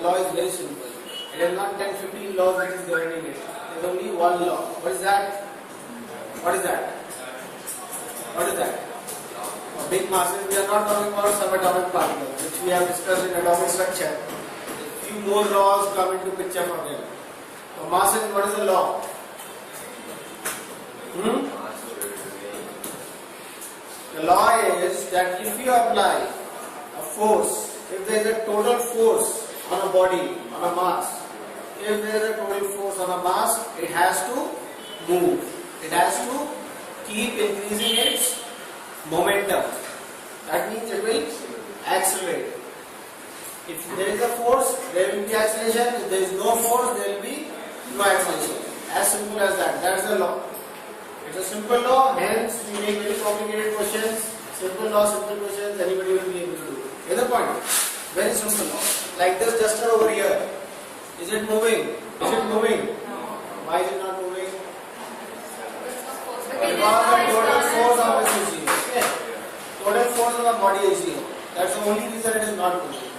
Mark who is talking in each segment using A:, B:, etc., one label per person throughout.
A: law is very simple. It is not 10, 15 laws that is governing it. There is only one law. What is that? What is that? What is that? Big masses. We are not talking about subatomic particles, which we have discussed in atomic structure. A few more laws come into picture for them. So masses, what is the law? The law is that if you apply a force, if there is a total force on a body, on a mass, if there is a total force on a mass, it has to move. It has to keep increasing its momentum. That means it will accelerate. If there is a force, there will be acceleration. If there is no force, there will be no acceleration. As simple as that. That's the law. It's a simple law, hence we make very complicated questions. Simple law, simple questions, anybody will be able to do. Get the point? Very simple law. Like this duster over here. Is it moving? Is it moving? Why is it not moving? Because the total force of it is zero. Okay? Total force of the body is zero. That's the only reason it is not moving.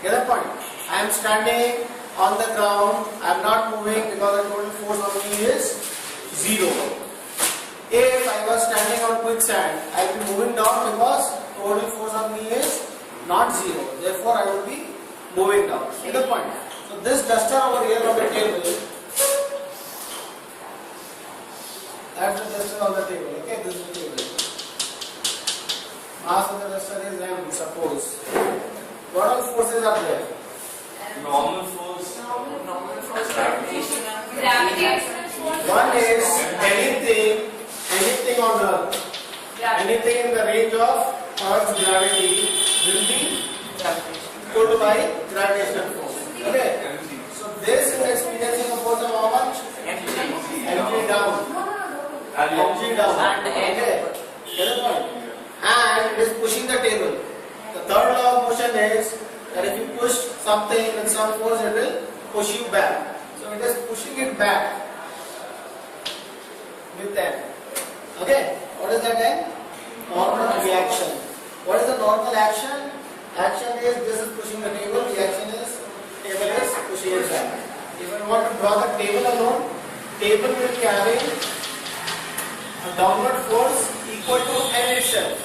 A: Get the point? I am standing on the ground. I am not moving because the total force of me is zero. If I was standing on quicksand, I will be moving down because total force of me is not zero. Therefore, I will be moving down. Get the point? So this duster over here on the table, that's the duster on the table. Okay, this is the table. Mass of the duster is m. Suppose. What all forces are there?
B: Normal force.
C: Normal force. Gravitational force.
A: One is anything on Earth. Anything in the range of Earth's gravity will be pulled by gravitational force. Okay. So this is experiencing a force of how much? Mg down. Mg down. Okay. Get the point? And it is pushing the table. The third law of motion is that if you push something with some force, it will push you back. So it is pushing it back with M. Okay, what is that M? Normal reaction. What is the normal action? Action is this is pushing the table, reaction is table is pushing it back. If I want to draw the table alone, table will be having a downward force equal to N itself.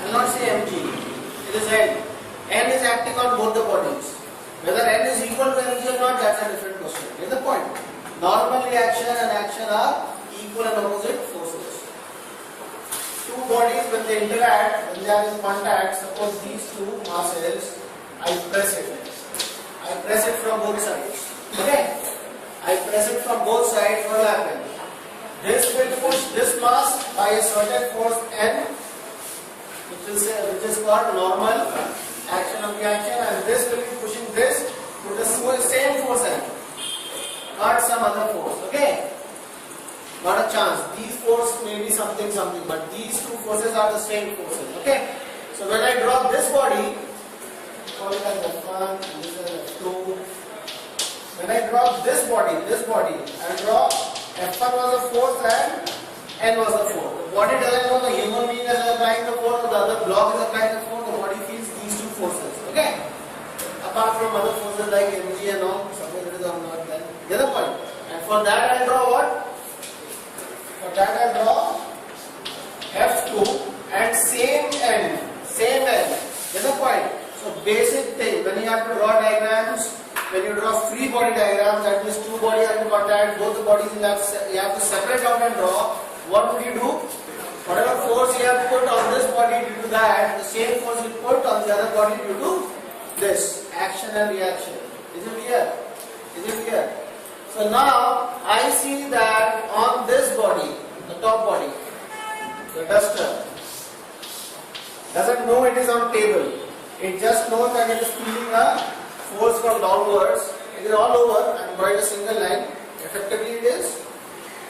A: I will not say mg, it is N. N is acting on both the bodies. Whether N is equal to mg or not, that's a different question. Get the point? Normal reaction and action are equal and opposite forces. Two bodies, when they interact, when they are in contact, suppose these two masses, I press it. I press it from both sides. Okay? I press it from both sides, what will happen? This will push this mass by a certain force N, which is called normal action of reaction, and this will be pushing this with the same force N, not some other force. Okay? Not a chance. These forces may be something, but these two forces are the same forces. Okay? So when I draw this body, call it as F1 and this is F2. When I draw this body, I draw F1 was a force and N was a force. The body doesn't know the human being is applying the force, or the other block is applying the force. The body feels these two forces. Okay? Apart from other forces like mg and all, suppose it is or not then. Get the point? And for that I draw what? For that I draw F2 and same N. Get the point? So basic thing, when you have to draw diagrams, when you draw free body diagrams, that means two bodies are in contact, both the bodies you have to separate out and draw. What would you do? Whatever force you have put on this body due to that, the same force you put on the other body due to this. Action and reaction. Is it clear? Is it clear? So now I see that on this body, the top body, the duster doesn't know it is on table. It just knows that it is feeling a force from downwards. It is all over and by a single line. Effectively it is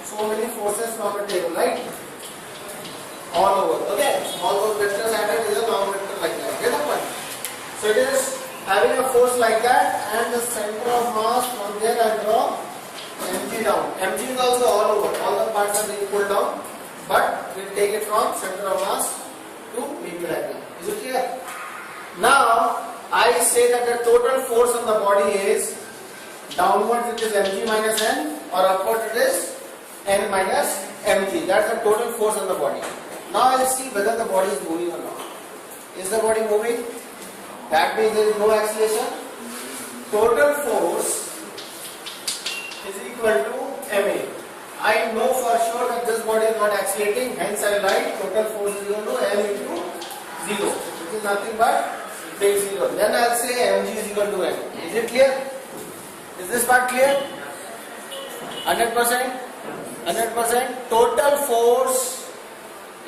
A: so many forces from the table, right? All over. Okay? All those vectors added is a long vector like that. Get the point? So it is having a force like that, and the center of mass from there I draw mg down. Mg is also all over. All the parts are being pulled down, but we will take it from center of mass to medial angle. Is it clear? Now I say that the total force on the body is downwards it is mg minus n, or upwards it is n minus mg. That's the total force on the body. Now I'll see whether the body is moving or not. Is the body moving? That means there is no acceleration. Total force is equal to ma. I know for sure that this body is not accelerating, hence I write total force is equal to m into 0, which is nothing but big 0. Then I'll say mg is equal to n. Is it clear? Is this part clear? 100%? 100%? Total force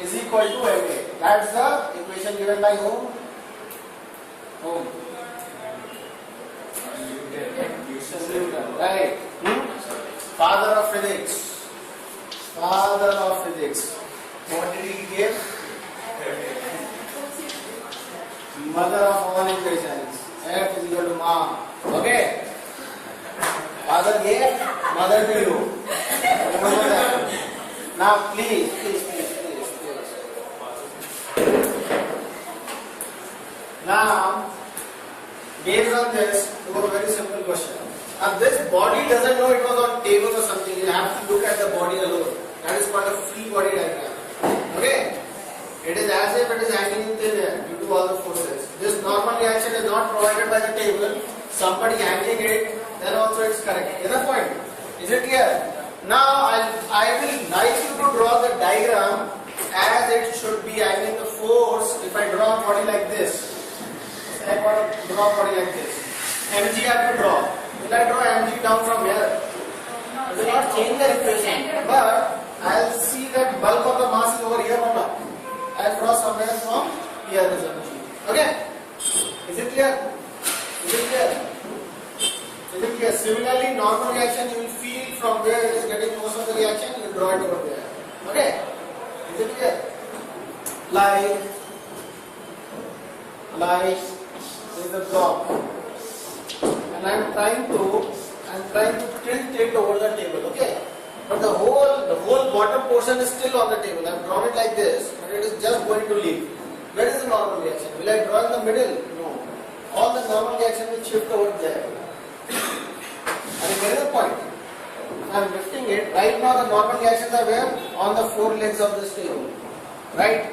A: is equal to ma. That's the equation given by whom? Whom? Newton. Right. Father of physics. Father of physics. What did he give? Mother of all equations. F is equal to ma. Okay. Father gave, mother to you. Remember that. Now please. Now, based on this, do a very simple question. Now this body doesn't know it was on table or something. You have to look at the body alone. That is called a free body diagram. Okay? It is as if it is hanging in thin air due to all the forces. This normal reaction is not provided by the table. Somebody hanging it, then also it is correct. Is the point? Is it clear? Now I will like you to draw the diagram as it should be. I mean the force. If I draw a body like this, I want to draw a body like this. mg I have to draw. Will I draw mg down from here? I will not change the equation, but I will see that bulk of the mass is over here or not. I will draw somewhere from here is mg. Okay? Is it clear? Is it clear? Is it clear? Similarly, normal reaction you will feel from where it is getting most of the reaction, you will draw it over there. Okay? Is it clear? Like this is the block, and I am trying to tilt it over the table. Okay? But the whole bottom portion is still on the table. I have drawn it like this, but it is just going to leave. Where is the normal reaction? Will I draw in the middle? No. All the normal reaction will shift over there. Are you getting the point? I am lifting it. Right now the normal reactions are where? On the four legs of this table. Right?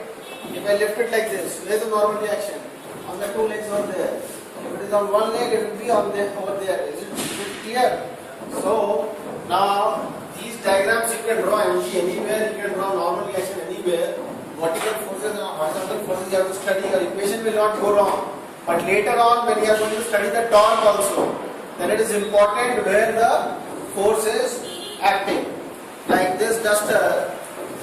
A: If I lift it like this, where is the normal reaction? On the two legs over there. If it is on one leg, it will be on there, over there. Is it clear? So now these diagrams you can draw mg anywhere, you can draw normal reaction anywhere. Vertical forces and horizontal forces you have to study. Your equation will not go wrong. But later on, when you are going to study the torque also, then it is important where the force is acting. Like this duster,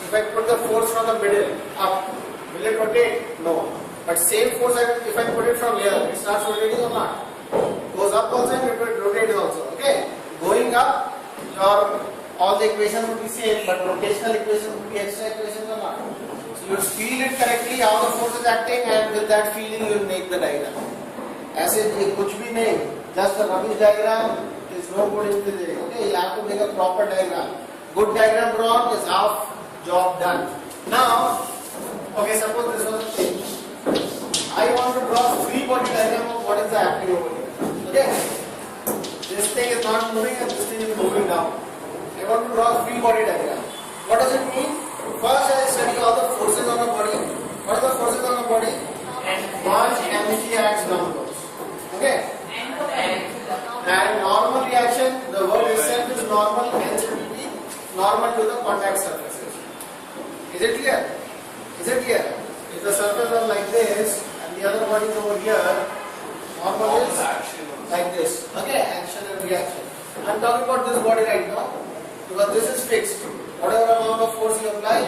A: if I put the force from the middle up, will it rotate? No. But same force, if I put it from here, it starts rotating or not? Goes up also and it rotates also. Okay? Going up, all the equations would be same, but rotational equation would be extra equations or not? So you feel it correctly, how the force is acting, and with that feeling you will make the diagram. ऐसे कुछ भी नहीं, just a rubbish diagram is no good in physics. Okay, you have to make a proper diagram. Good diagram drawn is half job done. Now, okay, suppose this was a thing. I want to draw a free body diagram of what is happening over here. Okay, this thing is not moving and this thing is moving down. I want to draw a free body diagram. What does it mean? First, I study all the forces on the body. What are the forces on the body? One mg acts downwards. Okay? And normal reaction, the word itself is normal, hence it will be normal to the contact surfaces. Is it clear? Is it clear? If the surface was like this and the other body is over here, normal is like this. Okay? Action and reaction. I am talking about this body right now because this is fixed. Whatever amount of force you apply,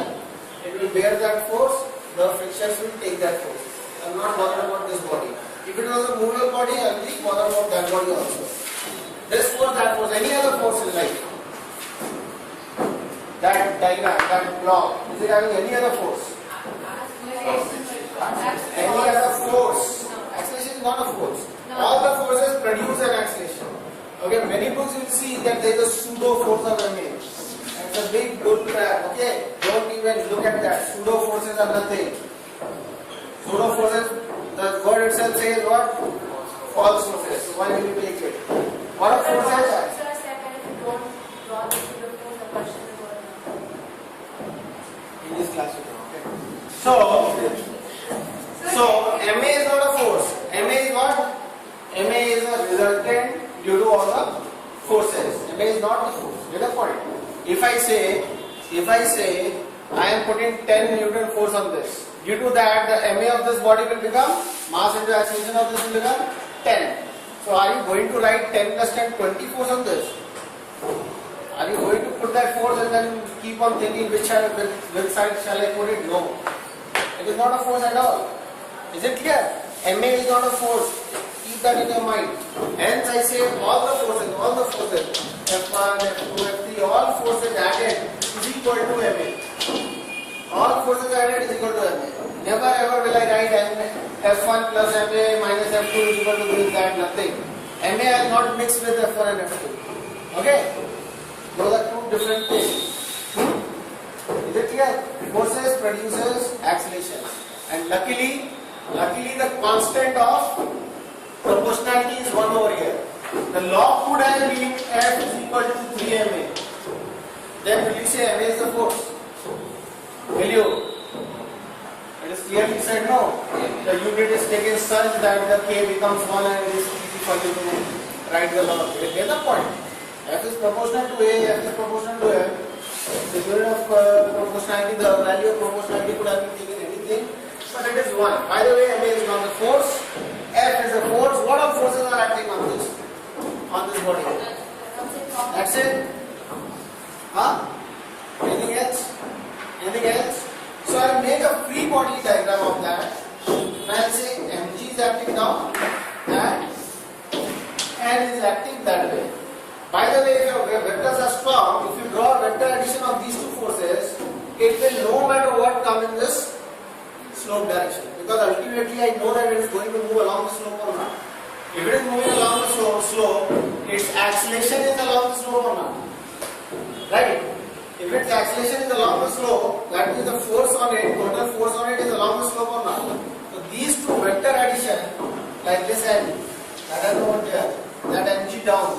A: it will bear that force, the frictions will take that force. I am not bothered about this body. If it was a movable body, I will be bothered about that body also. This force, that force, any other force in life. That diagram, that block, is it having any other force? Any other force? Acceleration is not a force. All the forces produce an acceleration. Okay, many books you will see that there is a pseudo force of MA. It's a big bull crap. Okay, don't even look at that. Pseudo forces are nothing. Pseudo forces, the word itself says what? false forces. So why will you take it? What are forces?
C: Sir, second, if you don't draw this to the force, the question is what?
A: In this class, okay. So MA is not a force. MA is what? MA is a resultant due to all the forces. MA is not the force. Get the point? If I say I am putting 10 Newton force on this, due to that the MA of this body will become, mass into acceleration of this will become 10. So are you going to write 10 plus 10, 20 force on this? Are you going to put that force and then keep on thinking which side shall I put it? No. It is not a force at all. Is it clear? MA is not a force. Keep that in your mind. Hence I say all the forces, F1, F2, F3, all forces added is equal to MA. All forces added is equal to MA. Never ever will I write F1 plus MA minus F2 is equal to this, that, nothing. MA I will not mix with F1 and F2. Okay? Those are two different things. Is it clear? Forces produces acceleration. And luckily the constant of proportionality is 1 over here. The log could have been F is equal to 3 MA. Then will you say MA is the force? Will you? It is clearly said no. The unit is taken such that the K becomes 1 and it is easy for you to write the log. You get the point? F is proportional to A, F is proportional to M. The unit of proportionality, the value of proportionality could have been taken anything, but it is 1. By the way, MA is not a force, F is a force. What all forces are acting on this body? That's it. Huh? Anything else? Anything else? So I will make a free body diagram of that. And I will say mg is acting down and n is acting that way. By the way, if your vectors are strong, if you draw a vector addition of these two forces, it will no matter what come in this slope direction. Because ultimately I know that it is going to move along the slope or not. If it is moving along the slope, its acceleration is along the slope or not. Right? If its acceleration is along the slope, that means the force on it, total force on it is along the slope or not. So these two vector addition, like this n, that is over there, that mg down.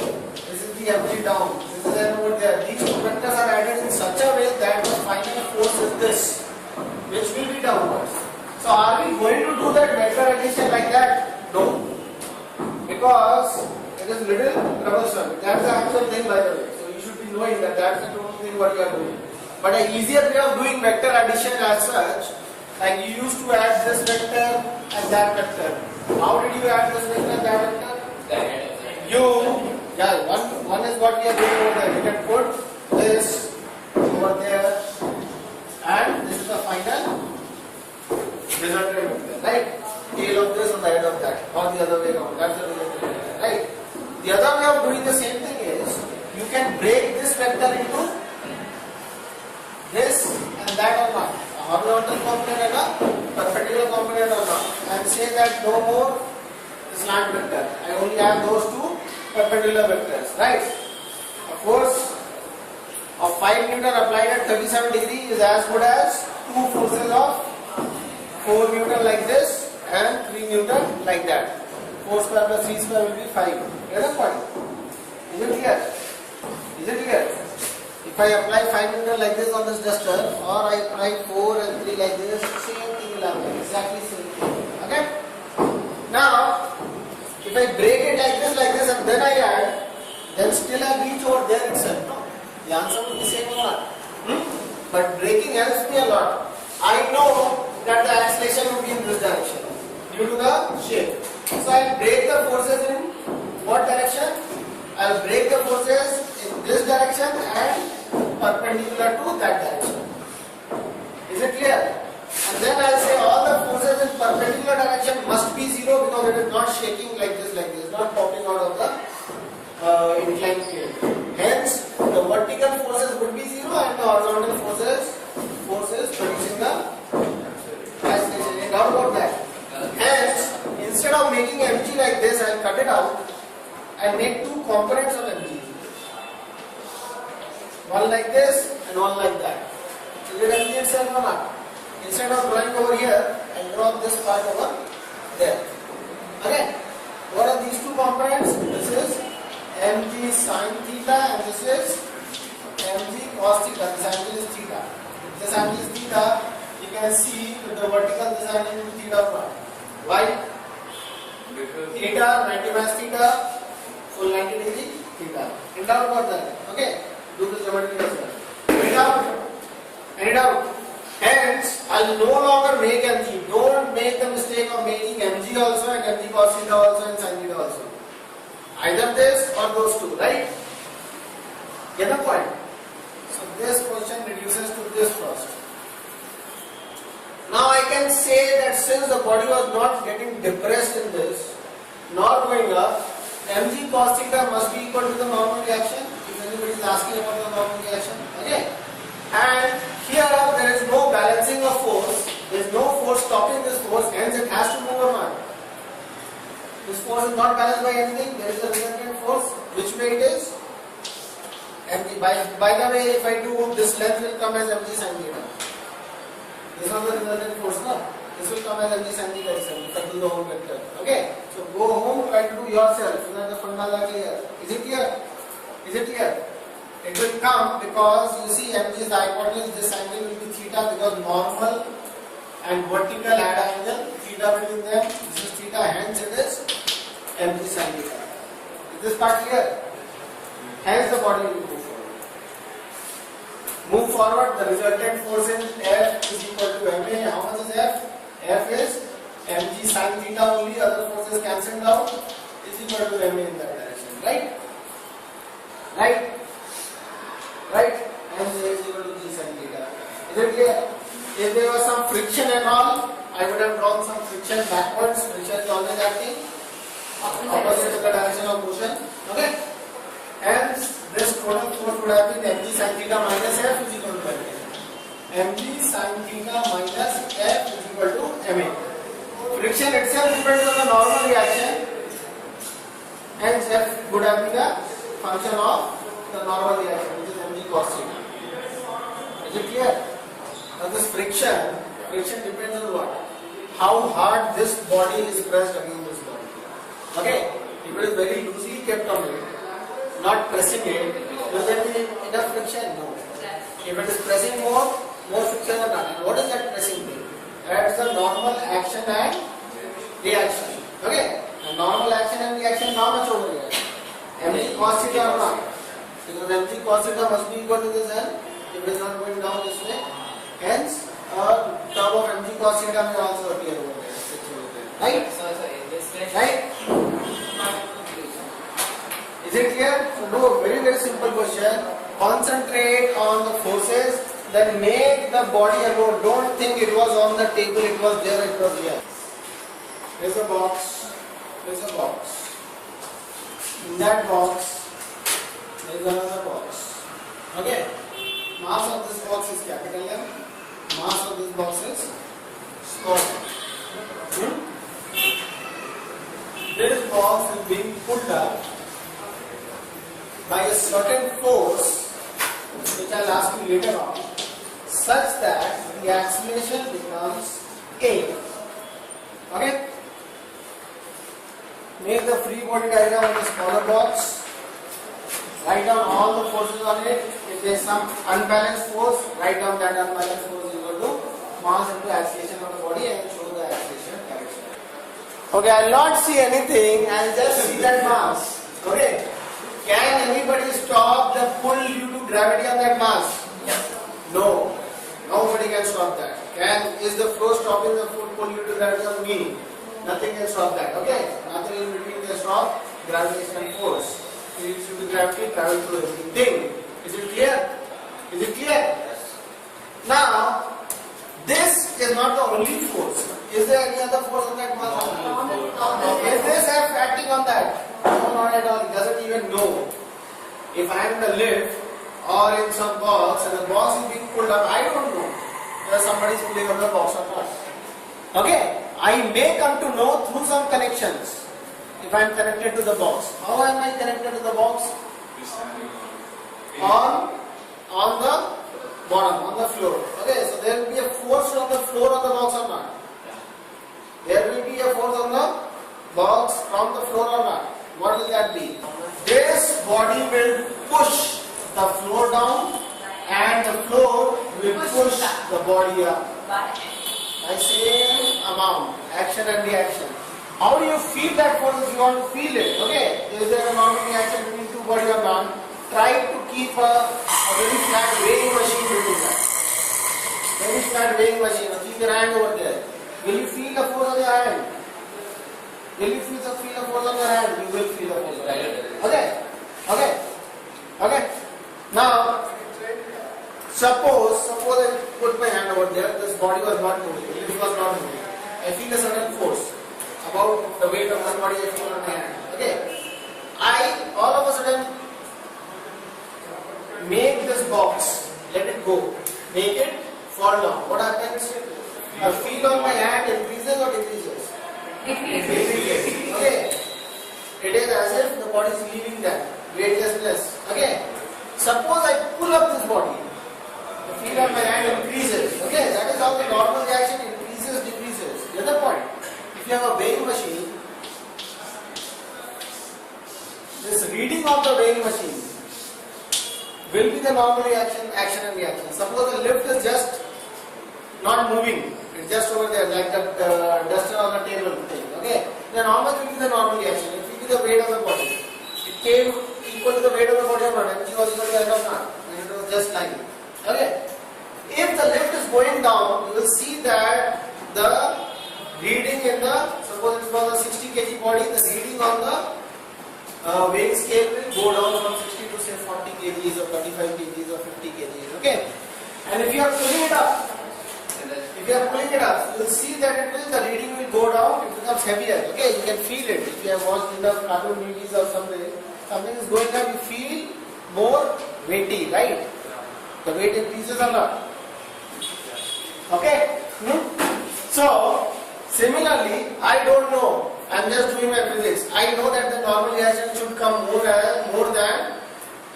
A: This is the mg down. This is n over there. These two vectors are added in such a way that the final force is this, which will be downwards. So are we going to do that vector addition like that? No. Because it is little troublesome. That's the actual thing, by the way. So you should be knowing that that's the total thing what you are doing. But an easier way of doing vector addition as such, like you used to add this vector and that vector. How did you add this vector and that vector? One is what we are doing over there. You can put this over there and this is the final resultant vector, right? Tail of this on the head of that, or the other way around. That's the resultant vector, right? The other way of doing the same thing is you can break this vector into this and that or not, a horizontal component and a perpendicular component or not, and say that no more slant vector. I only have those two perpendicular vectors, right? A force of 5 Newton applied at 37 degrees is as good as two forces of 4 Newton like this and 3 Newton like that. 4 square plus 3 square will be 5. Get the point? Is it clear? Is it clear? If I apply 5 Newton like this on this duster, or I apply 4 and 3 like this, same thing will happen. Exactly same thing. Okay? Now, if I break it like this and then I add, then still I reach over there itself. No? The answer will be same or not. But breaking helps me a lot. I know that the acceleration will be in this direction due to the shape. So I will break the forces in what direction? I will break the forces in this direction and perpendicular to that direction. Is it clear? And then I will say all the forces in perpendicular direction must be 0 because it is not shaking like this, not popping out of the inclined plane. Hence, the vertical forces would be 0 and the horizontal forces producing the acceleration. Any doubt about that? Hence, instead of making mg like this, I will cut it out and make two components of mg. One like this and one like that. Is it mg itself or not? Instead of drawing over here, I draw this part over there. Okay. What are these two components? This is mg sin theta and this is mg cos theta. This angle is theta. This angle is theta. You can see that the vertical this angle is theta. Why?
B: Because
A: Theta 90 minus theta, full 90 degree theta. In doubt about that? Okay. Do the geometry as well. Any doubt? Any doubt? Hence, I'll no longer make mg. Don't make the mistake of making mg also and mg cos theta also and sin theta also. Either this or those two, right? Get the point? So this question reduces to this first. Now I can say that since the body was not getting depressed in this, nor going up, mg cos theta must be equal to the normal reaction. If anybody is asking about the normal reaction, okay? And here there is no balancing of force. There is no force stopping this force, hence it has to move or not. This force is not balanced by anything. There is a resultant force. Which way it is? Mg. By the way, if I do this length will come as mg sin theta. This is not the resultant force, no? This will come as mg sin theta itself. If I do the whole vector. Okay? So go home, try to do yourself. So that the fundamentals are clear. Is it clear? Is it clear? It will come because you see mg is the hypotenuse. This angle will be theta because normal and vertical add angle theta between them. This is theta, hence it is mg sin theta. Is this part clear? Hence the body will move forward. Move forward, the resultant force in F is equal to ma. How much is F? F is mg sin theta only, other forces cancelled out, is equal to ma in that direction. Right? Right? Right? And is equal to g sin theta. Is it clear? If there was some friction and all, I would have drawn some friction backwards. Friction is always acting opposite to the direction of motion. Okay? Hence, this total force would have been mg sin theta minus F is equal to ma. mg sin theta minus F is equal to ma. Friction itself depends on the normal reaction. Hence, F would have been a function of the normal reaction, which is mg cos theta. Is it clear? Now this friction depends on what? How hard this body is pressed against this body. Okay? If it is very loosely kept on it, not pressing it, will there be enough friction? No. If it is pressing more friction or not. And what is that pressing thing? That is the normal action and reaction. Okay? The normal action and reaction, how much over here? mg cos theta or not? Because mg cos theta must be equal to this L. If it is not going down this way. Hence, a term of mg cos theta may also appear over there. Right? Right? Is it clear? So, no, very very simple question. Concentrate on the forces, then make the body alone. Don't think it was on the table, it was there, it was here. There's a box. There's a box. In that box, there is another box. Okay? Mass of this box is capital M. Mass of this box is small m. This box is being pulled up by a certain force, which I'll ask you later on, such that the acceleration becomes A. Okay? Make the free body diagram of the smaller box. Write down all the forces on it. If there is some unbalanced force, write down that unbalanced force is equal to mass into acceleration of the body and show the acceleration direction. Okay, I will not see anything, I will just see that mass. Okay? Can anybody stop the pull due to gravity of that mass? Yes. No. Nobody can stop that. Is the flow stopping the pull due to gravity of me? Nothing can stop that. Okay? Nothing in between can stop gravitational force. Due to gravity travel through everything. Is it clear? Is it clear? Yes. Now, this is not the only force. Is there any other force on that mass? Is this F acting on that? No, not at all. He doesn't even know. If I am in a lift or in some box and the box is being pulled up, I don't know whether somebody is pulling up the box or not. Okay? I may come to know through some connections if I am connected to the box. How am I connected to the box? On the bottom, on the floor. Okay, so there will be a force on the floor of the box or not? There will be a force on the box from the floor or not? What will that be? This body will push the floor down and the floor will push the body up.
C: By
A: By same amount, action and reaction. How do you feel that force if you want to feel it? Okay, is there a normal reaction between two bodies or not? Try to keep a very flat weighing machine between that. Very flat weighing machine. Keep your hand over there. Will you feel the force on your hand? Will you feel the force on your hand? You will feel the force on your hand. Okay? Okay? Okay? Now, suppose I put my hand over there, this body was not moving, this was not moving. I feel a certain force about the weight of my body I feel on my hand. Okay? I all of a sudden make this box, let it go, make it fall down. What happens? The feel on my hand increases or decreases? Decreases. Okay? It is as if the body is leaving that weightlessness. Okay? Suppose I pull up this body. The feel on my hand increases. Okay, that is how the normal reaction increases, decreases. The other point, if you have a weighing machine, this reading of the weighing machine will be the normal reaction, action and reaction. Suppose the lift is just not moving, it's just over there like the duster on the table thing. Okay, then how much will be the normal reaction? It will be the weight of the body. It came equal to the weight of the body or not? Mg was equal to L or not? It was just like it. Okay. If the lift is going down, you will see that the reading in the, suppose it was a 60 kg body, the reading on the weighing scale will go down from 60 to say 40 kgs or 35 kgs or 50 kgs. Okay. And if you are pulling it up, you will see that the reading will go down, it becomes heavier. Okay, you can feel it. If you have watched enough cartoon movies or something is going up, you feel more weighty, right? The weight increases or not? Okay? So, similarly, I don't know. I am just doing my physics. I know that the normal reaction should come more than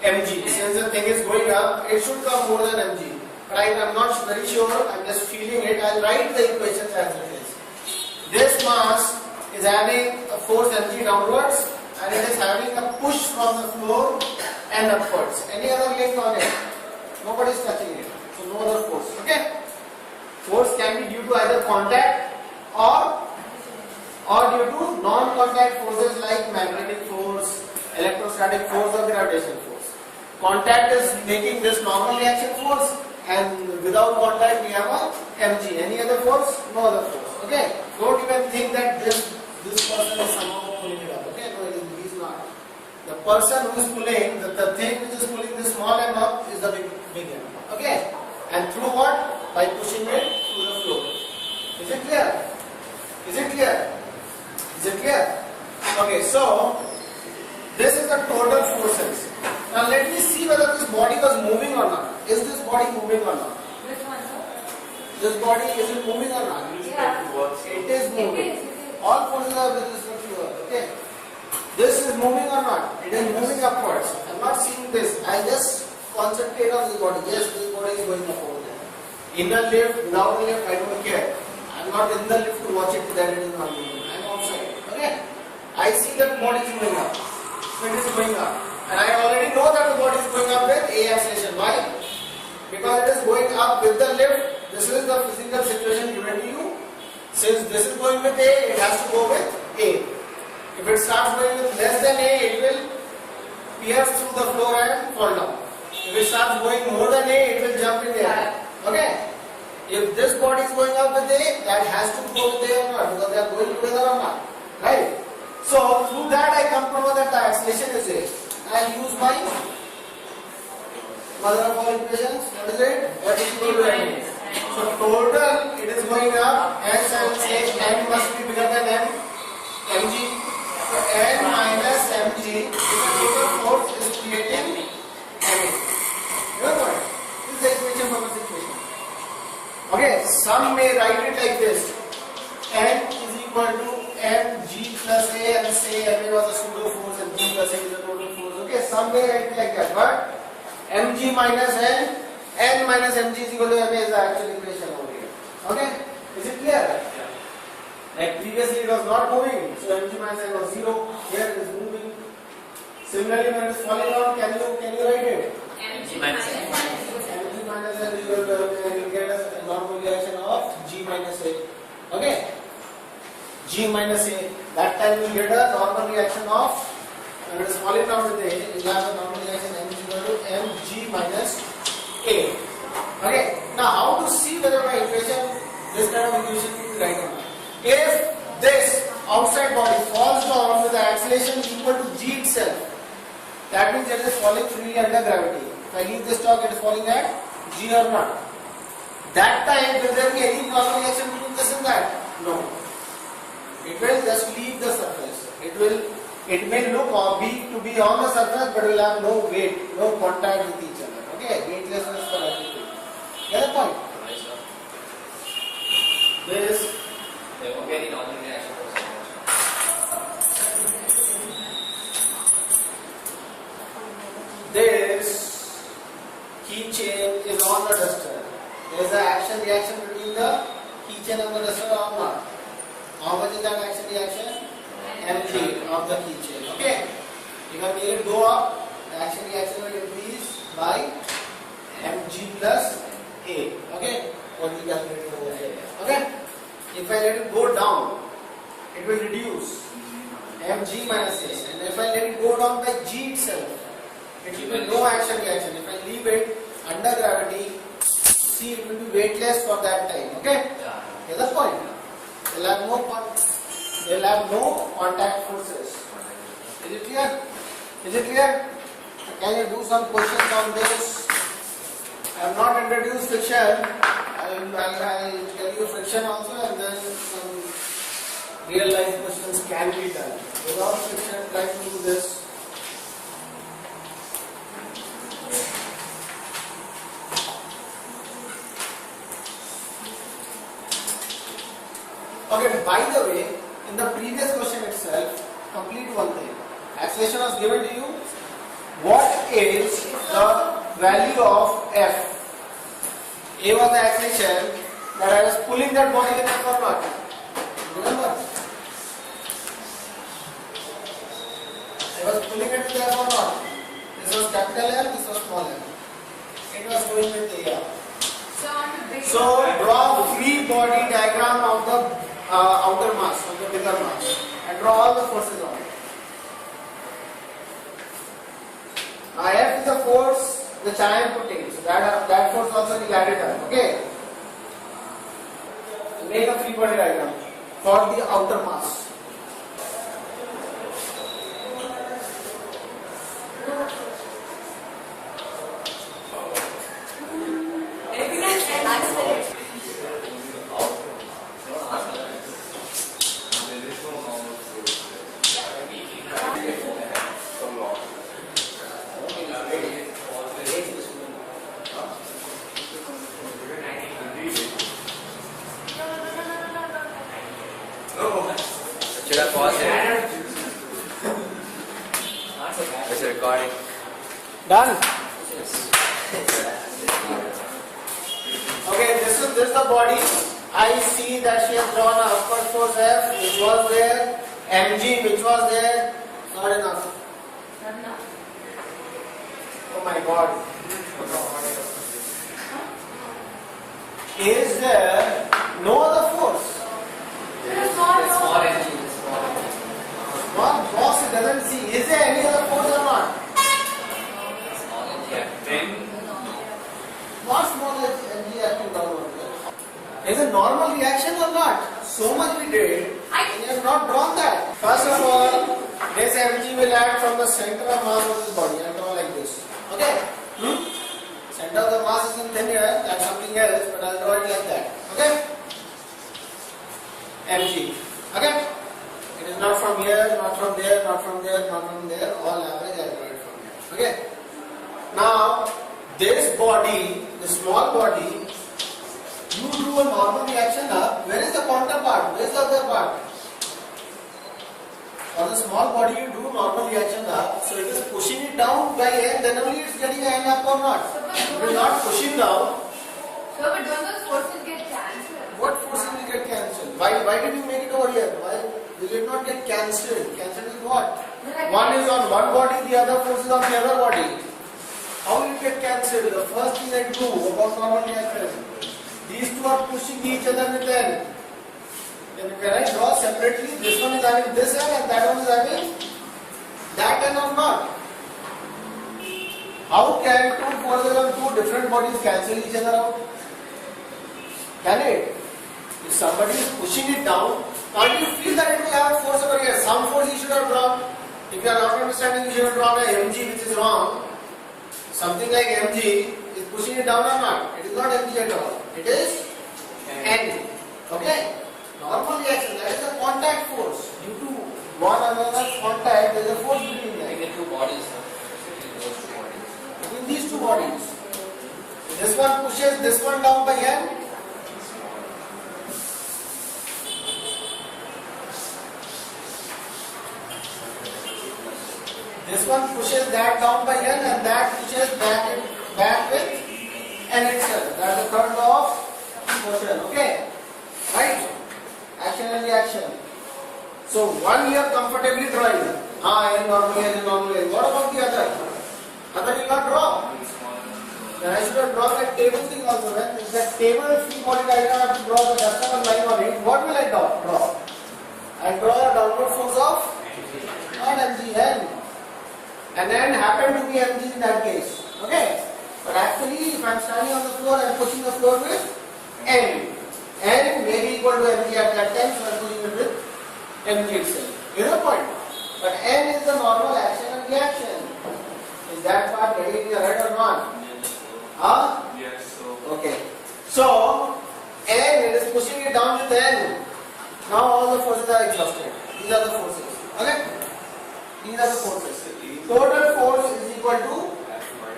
A: mg. Since the thing is going up, it should come more than mg. But I am not very sure. I am just feeling it. I will write the equations as it is. This mass is having a force mg downwards and it is having a push from the floor and upwards. Any other link on it? Nobody is touching it. So no other force. Okay? Force can be due to either contact or due to non-contact forces like magnetic force, electrostatic force or gravitational force. Contact is making this normal reaction force and without contact we have a mg. Any other force? No other force. Okay? Don't even think that this person is somehow pulling it up. Okay? No, he is not. The person who is pulling, the thing which is pulling this small m up is the big m. Okay? And through what? By pushing it through the floor. Is it clear? Is it clear? Is it clear? Okay, so this is the total forces. Now let me see whether this body was moving or not. Is this body moving or not?
C: which one, sir?
A: This body is it moving or not?
C: Yeah.
A: It is moving.
C: It is.
A: All forces are with respect to earth. Okay. This is moving or not? It is moving upwards. I am not seeing this. I just concentrate on this body. Yes, this body is going up over there. Inner lift, without lift, I don't care. I am not in the lift to watch it that it is not moving. I am outside. Okay. I see that body is going up. So it is going up. And I already know that the body is going up with A acceleration. Why? Because it is going up with the lift. This is the physical situation given to you. Since this is going with A, it has to go with A. If it starts going with less than A, it will pierce through the floor and fall down. If it starts going more than A, it will jump in the air. Okay? If this body is going up with A, that has to go with A or not, because they are going together or not. Right? So, through that I come to know that the acceleration is A. I use my mother of all equations. What is it? What is equal to M? So, total, it is going up. X and say N must be bigger than M. Mg. So, N minus Mg is the total force is creating Ma. You know what? This is the equation for this equation. Okay, some may write it like this. N is equal to mg plus A and say Ma was a pseudo force and G plus A is a total force. Okay, some may write it like that. But mg minus N minus mg is equal to Ma is the actual equation over here. Okay, is it clear? Like previously it was not moving, so mg minus n was 0. Here it is moving. Similarly, when it is falling down, can you write it?
B: mg minus n.
A: Mg minus n you will get a normal reaction of g minus a. Okay? G minus a. That time you get a normal reaction of, when it is falling down with a, you will have a normal reaction m is equal to mg minus a. Okay? Now how to see whether my equation, this kind of equation is right or not? If this outside body falls down with the acceleration equal to g itself, that means it is falling freely under gravity. If I leave this talk, it is falling at g or not. That time, will there be any normal reaction between this and that? No. It will just leave the surface. It may look or to be on the surface, but will have no weight, no contact with each other. Okay, weightlessness for everything. Get the point? This.
B: There won't be any normal reaction.
A: This keychain is on the duster. There is an action reaction between the keychain and the duster or not? How much is that action reaction? Mg of the keychain. Okay. If I make it go up, the action reaction will increase by mg plus a. Okay. What we calculated over here. Okay. If I let it go down, it will reduce mg minus a. And if I let it go down by g itself, it will be no action reaction. If I leave it under gravity, see, it will be weightless for that time. Okay?
B: Yeah.
A: Here's the point. They'll have no contact forces. Is it clear? Is it clear? Can you do some questions on this? I have not introduced friction. I'll tell you friction also, and then some real life questions can be done. Without friction, try to do this. Okay, by the way, in the previous question itself, complete one thing. Acceleration was given to you. What is the value of F? A was the acceleration that I was pulling that body with F or not? Remember? I was pulling it with F or not? This was capital L, this was small l. It was going with A.
C: So on the big
A: So draw free body diagram of the outer mass, of the bigger mass, and draw all the forces on it. Now F is the force which I am putting, so that force also will add it up. Okay. So make a free body diagram for the outer mass.
B: Should I pause it? It's recording.
A: Done. Okay, this is the body. I see that she has drawn a upward force F, which was there, mg, which was there. Not enough.
C: Not enough.
A: Oh my God. Is there no other force?
B: Small energy.
A: One box it doesn't see. Is there any other force or not?
B: Small energy. Then
A: Not small as mg acting downward. Is it normal reaction or not? So much we did, and you have not drawn that. First of all, this mg will act from the center of mass of this body. I'll draw like this. Okay? Center of the mass is in thin air, that's something else, but I'll draw it like that. Okay? mg. Okay? It is not from here, not from there, not from there, not from there. All average I'll draw it from here. Okay? Now, this body, the small body, you do a normal reaction up. Where is the counterpart? Where is the other part? For the small body, you do normal reaction up. So it is pushing it down by n, then only it is getting an n up or not. It is not pushing down.
C: So but don't those forces get cancelled?
A: What forces will get cancelled? Why did you make it over here. Why will it not get cancelled? Cancelled is what? One is on one body, the other force is on the other body. How will it get cancelled? The first thing I do about normal reaction, these two are pushing each other with N. Then when I draw separately, this one is having this N and that one is having that N or not? How can two forces on two different bodies cancel each other out? Can it? If somebody is pushing it down, can't you feel that it will have a force over here? Some force you should have drawn. If you are not understanding, you should have drawn a mg which is wrong. Something like mg is pushing it down or not? It is not mg at all. It is n. Okay? Normal reaction, that is a contact force. Due to one another contact, there is a force between them.
B: Like the two bodies, huh? Between those two bodies.
A: Between these two bodies. This one pushes this one down by n. This one pushes that down by n and that pushes back with n itself. That is the third law of motion. Okay? Right? Action and reaction. So one you are comfortably drawing. N normally, N normally. What about the other? Other you not draw. Then I should have drawn that table thing also. When that table free body diagram, I have to draw the customer line on it. What will I draw? I draw a downward force of not mg, n. And then happen to be mg in that case. Okay? But actually, if I am standing on the floor, I am pushing the floor with n. N may be equal to mg at that time, so I am pushing it with mg itself. You know the point? But n is the normal action and reaction. Is that part getting in your head or not? Huh?
B: Yes, so.
A: Okay. So, n, it is pushing it down with n. Now all the forces are exhausted. These are the forces. Okay? These are the forces. Total force is equal to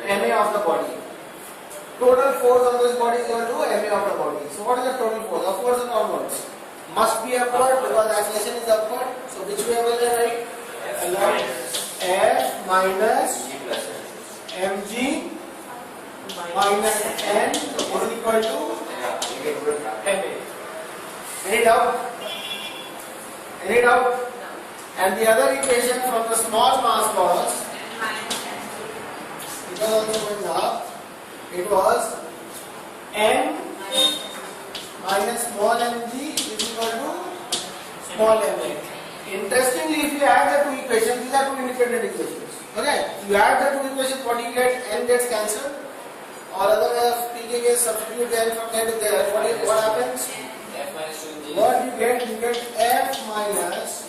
A: ma of the body. Total force on this body is equal to ma of the body. So what is the total force? Of course the normal. Must be upward because acceleration is upward. So which way will I write? F minus mg minus n is equal to ma. Any doubt? Any doubt? And the other equation from the small mass was, it was also going up, it was n minus small mg is equal to small ma. Interestingly, if you add the two equations, these are two independent equations. Okay? If you add the two equations, what do you get? N gets cancelled. Or other way of speaking is substitute n from there to there. What happens?
B: F minus 2g.
A: What you get? You get f minus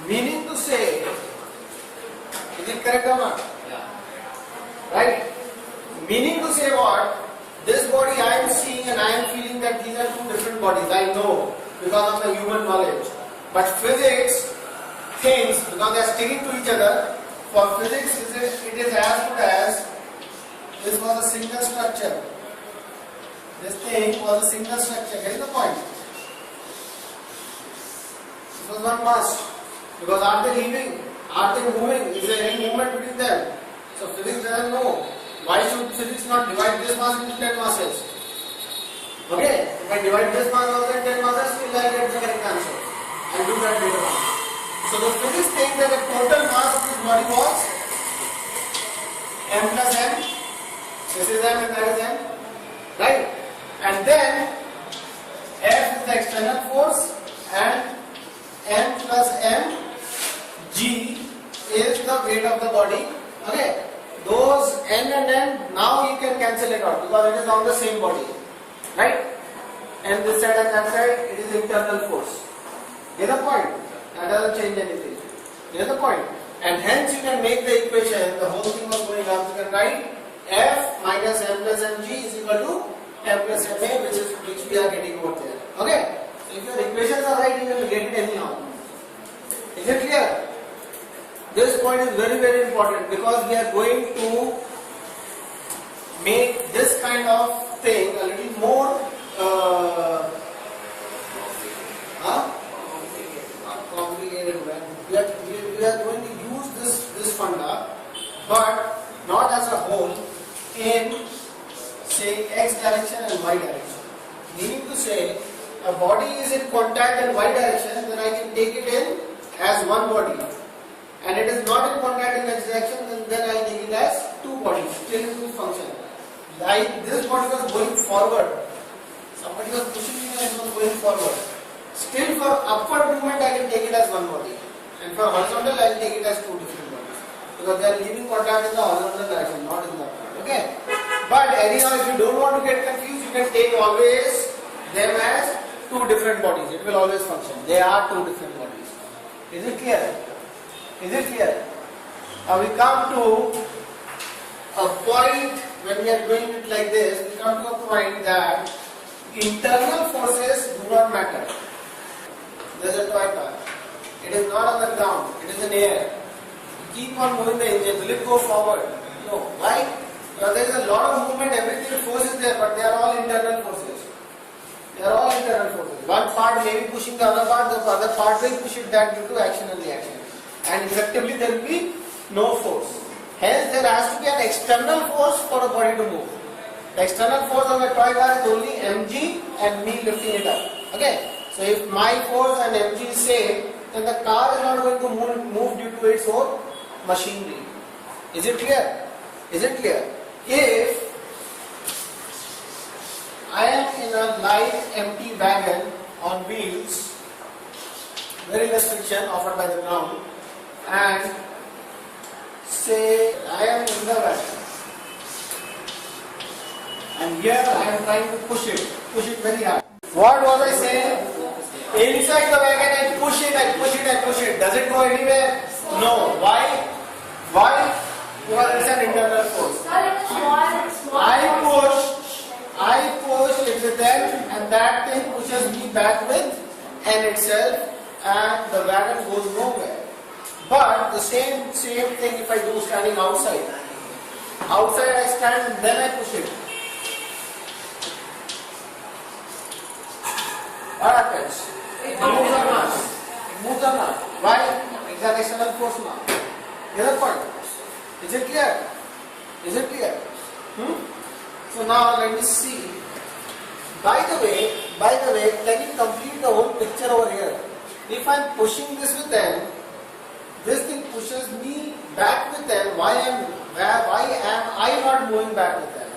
A: meaning to say, is it correct or not?
B: Yeah.
A: Right? Meaning to say what? This body I am seeing and I am feeling that these are two different bodies. I know because of the human knowledge. But physics thinks, because they are sticking to each other, for physics it is as good as this was a single structure. This thing was a single structure. Get the point? This was one mass. Because are they leaving? Are they moving? Is there any movement between them? So physics doesn't know. Why should physics not divide this mass into 10 masses? Okay? If I divide this mass also into 10 masses, still I get the correct answer. I'll do that later on. So the physics think that the total mass of this body was m plus n. This is m and that is m. Right? And then F is the external force and m plus m g is the weight of the body. Okay? Those n and n, now you can cancel it out because it is on the same body. Right? And this side and that side, it is internal force. Get the point? That doesn't change anything. Get the point? And hence you can make the equation, the whole thing was going up, you can write F minus m plus mg is equal to m plus ma, which we are getting over there. Okay? So if your equations are right, you will get it anyhow. Is it clear? This point is very, very important because we are going to make this kind of thing a little more complicated. We are going to use this funda, but direction and y direction. Meaning to say, a body is in contact in y direction, then I can take it in as one body. And it is not in contact in x direction, then I take it as two bodies, still in two function. Like this body was going forward. Somebody was pushing me and it was going forward. Still for upward movement I can take it as one body. And for horizontal I will take it as two different bodies. Because they are leaving contact in the horizontal direction, not in the upward. Okay? But anyhow, if you don't want to get confused, you can take always them as two different bodies. It will always function. They are two different bodies. Is it clear? Is it clear? Now we come to a point when we are doing it like this, we come to a point that internal forces do not matter. There is a toy car. It is not on the ground, it is in air. Keep on moving the engine, will it go forward? No. Why? Because there is a lot of movement, everything force is there, but they are all internal forces. They are all internal forces. One part may be pushing the other part will push it back due to action and reaction. And effectively there will be no force. Hence there has to be an external force for a body to move. The external force of a toy car is only mg and me lifting it up. Okay? So if my force and mg is same, then the car is not going to move due to its own machinery. Is it clear? Is it clear? If I am in a light empty wagon on wheels, very less friction offered by the ground, and say I am in the wagon, and here I am trying to push it very hard. What was I saying? Inside the wagon I push it. Does it go anywhere? No. Why? Why? Because it's an internal force. I push it with them, and that thing pushes me back with N itself, and the wagon goes nowhere. But the same thing if I do standing outside. Outside I stand and then I push it. What happens? It moves or not? It moves or not? Why? It's an external force now. The other point. Is it clear? Is it clear? So now let me see. By the way, can you complete the whole picture over here? If I am pushing this with them, this thing pushes me back with them. Why am I not moving back with them?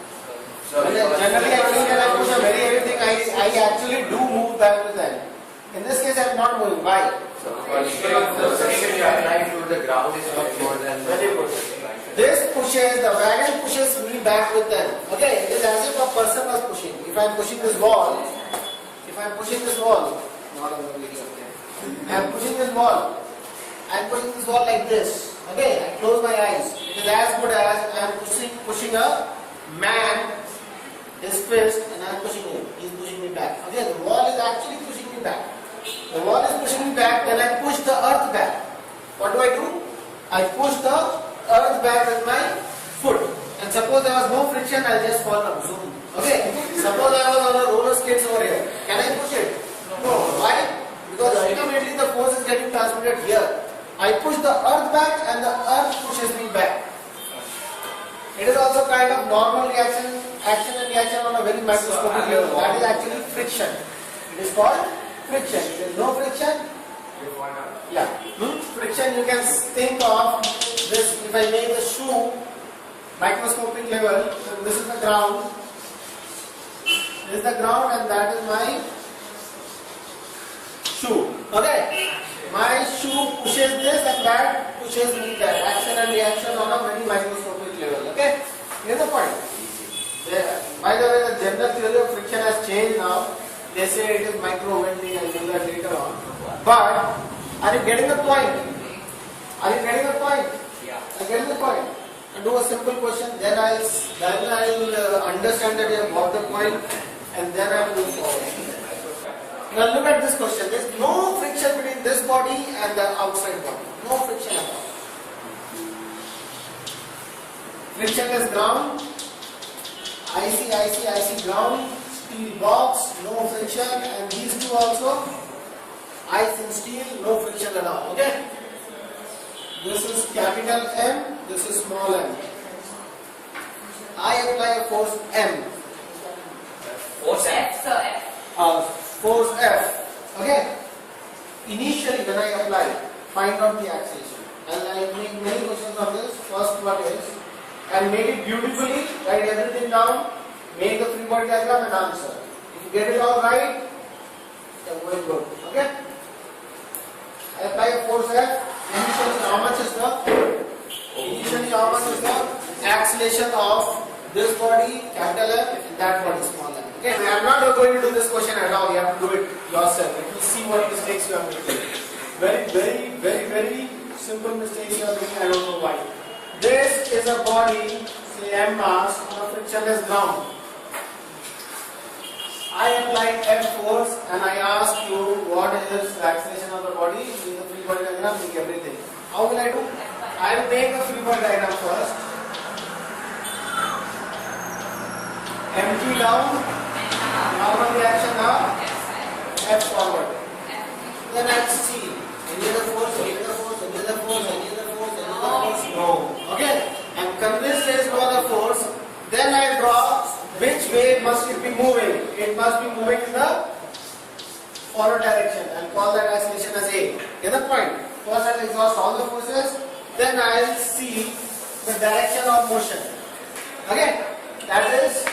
A: Generally, when I push a very heavy thing, I actually do move back with them. In this case, I am not moving. Why?
B: So, the friction you are applying to the ground is not more than
A: very good. The wagon pushes me back with them. Okay, it is as if a person was pushing. If I am pushing this wall, not on the video, I am pushing this wall. I am pushing this wall like this. Okay, I close my eyes. It is as good as I am pushing a man, his fist, and I am pushing him. He is pushing me back. Okay, the wall is actually pushing me back. The wall is pushing me back, then I push the earth back. What do? I push the earth back with my foot. And suppose there was no friction, I'll just fall down. Okay, suppose I was on a roller skates over here. Can I push it? No. Why? Because ultimately the force is getting transmitted here. I push the earth back and the earth pushes me back. It is also kind of normal action and reaction on a very microscopic level. That is actually friction. It is called friction. If there is no friction, friction you can think of this. If I make the shoe microscopic level, so this is the ground. This is the ground and that is my shoe. Okay? My shoe pushes this and that pushes me that. Action and reaction on a very microscopic level. Okay? Here's the point. By the way, the general theory of friction has changed now. They say it is micro-bending, I'll do that later on. But, are you getting the point? Are you getting the point?
B: Yeah.
A: Are you getting the point? And do a simple question, then I'll understand that you have got the point, and then I will move forward. Now look at this question. There is no friction between this body and the outside body. No friction at all. Frictionless ground. IC ground. Steel box. No friction. And these two also. Ice and steel. No friction at all. Okay. This is capital M. This is small m. I apply a force M.
B: Force F.
C: F, sir, F.
A: Force F. Okay. Initially, when I apply, find out the acceleration. And I make many questions on this. First one is, and make it beautifully. Write everything down. Make the free body diagram and answer. If you get it all right, you're going good. Okay. I apply a force F. Initially, how much is the acceleration of this body, capital F, and that body, small f. Okay, I am not going to do this question at all. You have to do it yourself. You will see what mistakes you are making. Very simple mistakes you are making. I don't know why. This is a body, say M mass, on a frictionless ground. I apply F force and I ask you what is the acceleration of the body. In the free body diagram, make everything. How will I do? I will make a free body diagram first. Mg down, normal reaction now, F forward. Then I see any other force, any other force, any other force, any other force, any other force. No. Okay? I'm convinced there is no other force. Then I draw which way must it be moving. It must be moving in the forward direction and call that acceleration as A. Get the point? First I'll exhaust all the forces, then I'll see the direction of motion. Okay? That is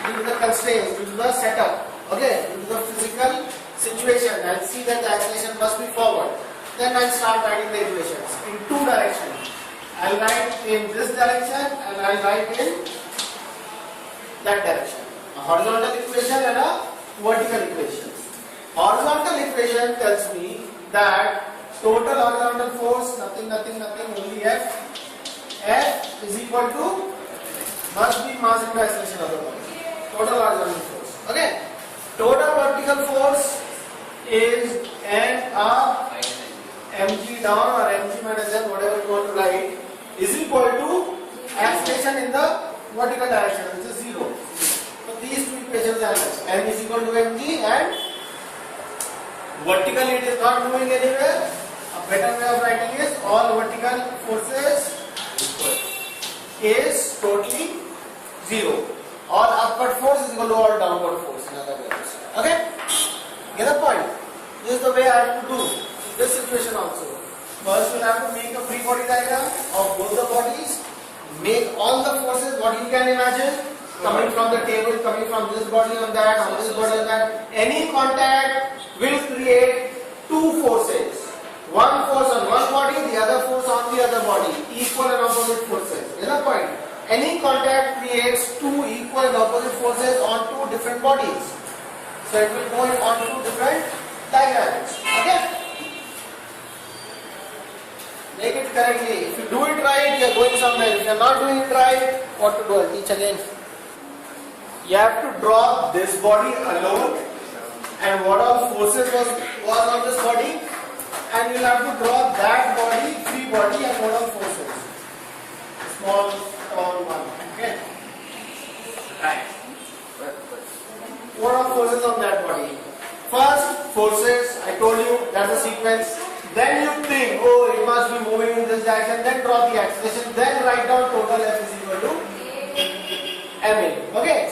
A: due to the constraints, due to the setup. Okay? Due to the physical situation. I'll see that the acceleration must be forward. Then I'll start writing the equations in two directions. I'll write in this direction and I'll write in that direction. A horizontal equation and a vertical equation. Horizontal equation tells me that total horizontal force, nothing, only F. F is equal to, must be mass into acceleration of the body. Total horizontal force. Okay. Total vertical force is N up, mg down or mg minus n, whatever you want to write, is equal to acceleration in the vertical direction, which is 0. So these two equations are like m is equal to mg and vertically it is not moving anywhere. A better way of writing is all vertical forces is totally 0. All upward force is equal to all downward force, in other words. Okay? Get the point? This is the way I have to do this situation also. First we'll have to make a free body diagram of both the bodies. Make all the forces what you can imagine, coming from the table, coming from this body on that, on this body on that. Any contact will create two forces. One force on one body, the other force on the other body. Equal and opposite forces. Is that point? Any contact creates two equal and opposite forces on two different bodies. So it will go on two different diagrams. Okay? Make it correctly. If you do it right, you are going somewhere. If you are not doing it right, what to do? I'll teach again. You have to draw this body alone and what all forces was on this body, and you will have to draw that body, free body, and what all forces. Small one. Okay? Right. What are forces on that body? First, forces, I told you, that's the sequence. Then you think, oh, it must be moving in this direction, then draw the acceleration, then write down total F is equal to ma. Okay?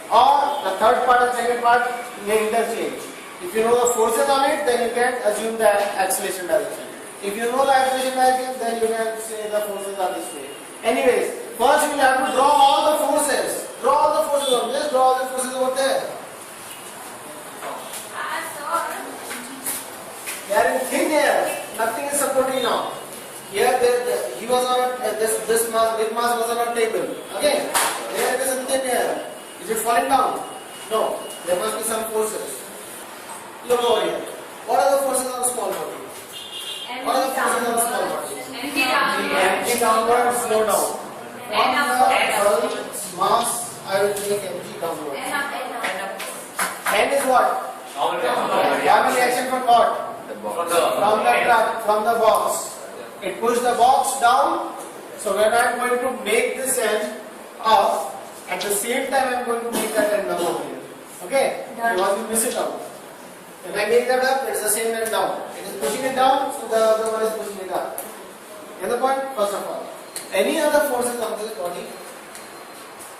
A: Or the third part and second part may interchange. If you know the forces on it, then you can assume the acceleration direction. If you know the acceleration direction, then you can say the forces are this way. Anyways, first you will have to draw all the forces. Draw all the forces on this, draw all the forces over there. They are in thin air. Nothing is supporting now. Here, he was on this mass, big mass was on a table. Okay? Here it is in thin air. Is it falling down? No. There must be some forces. Look over here. What are the forces on the small body? What are the forces on the small body? Mg downward, slow down. From the mass, I will make mg downward. N is what? Normal reaction from what? From the box. It pushes the box down. So when I am going to make this end up, at the same time I am going to make that end down over here. Okay? Because you miss it out. When I make that up, it is the same end down. It is pushing it down, so the other one is pushing it up. Get the point? First of all. Any other forces on this body,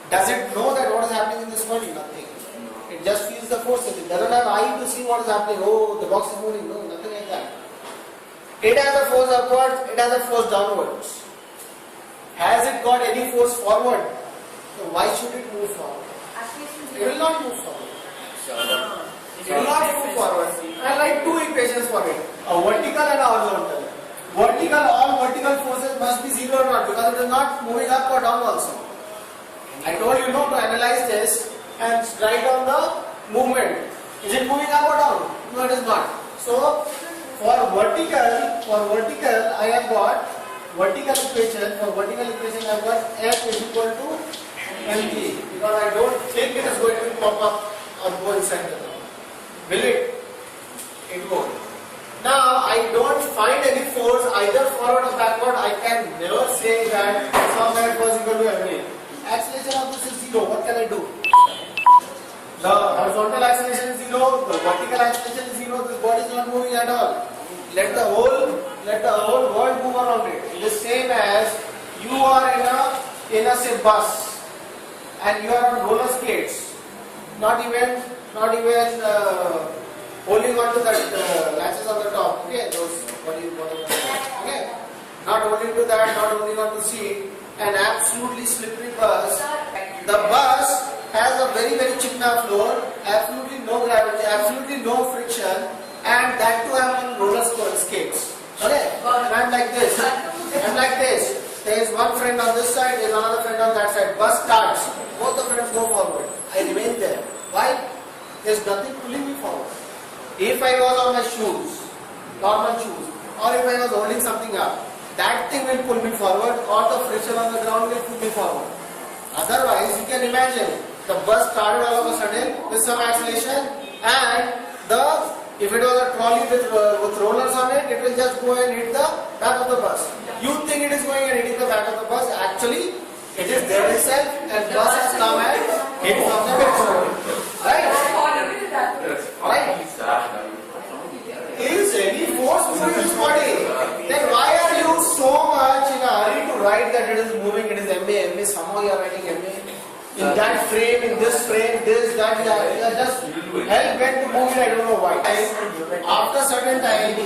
A: does it know that what is happening in this body? Nothing. It It just feels the forces. It doesn't have eye to see what is happening. Oh, the box is moving. No, nothing like that. It has a force upwards, it has a force downwards. Has it got any force forward? So why should it move forward? It will not move forward. It will not move forward. I write two equations for it. A vertical and a horizontal. Vertical, all vertical forces must be zero or not because it is not moving up or down also. I told you no to analyze this and write down the movement. Is it moving up or down? No, it is not. So for vertical, I have got vertical equation. For vertical equation, I have got F is equal to mg because I don't think it is going to pop up or go inside the ground. Will it? It won't. Now I don't find any force either forward or backward. I can never say that somewhere was equal to mg. Acceleration of this is zero. What can I do? The horizontal acceleration is zero. The vertical acceleration is zero. This body is not moving at all. Let the whole world move around it. It is same as you are in a say bus and you are on roller skates. Not even holding on to that latches on the top. Okay, those okay. Not holding to that. Not holding on to seat. An absolutely slippery bus. The bus has a very chipna floor. Absolutely no gravity. Absolutely no friction. And that too I am on roller skates. Okay? And I am like this. I am like this. There is one friend on this side, there is another friend on that side. Bus starts. Both the friends go forward. I remain there. Why? There is nothing pulling me forward. If I was on my shoes, normal shoes, or if I was holding something up, that thing will pull me forward, or the friction on the ground will pull me forward. Otherwise, you can imagine the bus started all of a sudden with some acceleration, and if it was a trolley with rollers on it, it will just go and hit the back of the bus. You think it is going and hitting the back of the bus, actually it is there itself and bus has come and hit from the back. Right? Right? Is any force moving this body? Then why are you so much in a hurry to write that it is moving, it is MA, somehow you are writing MA? In that frame, in this frame, this, that, you are just hell bent to move it, I don't know why. After certain time,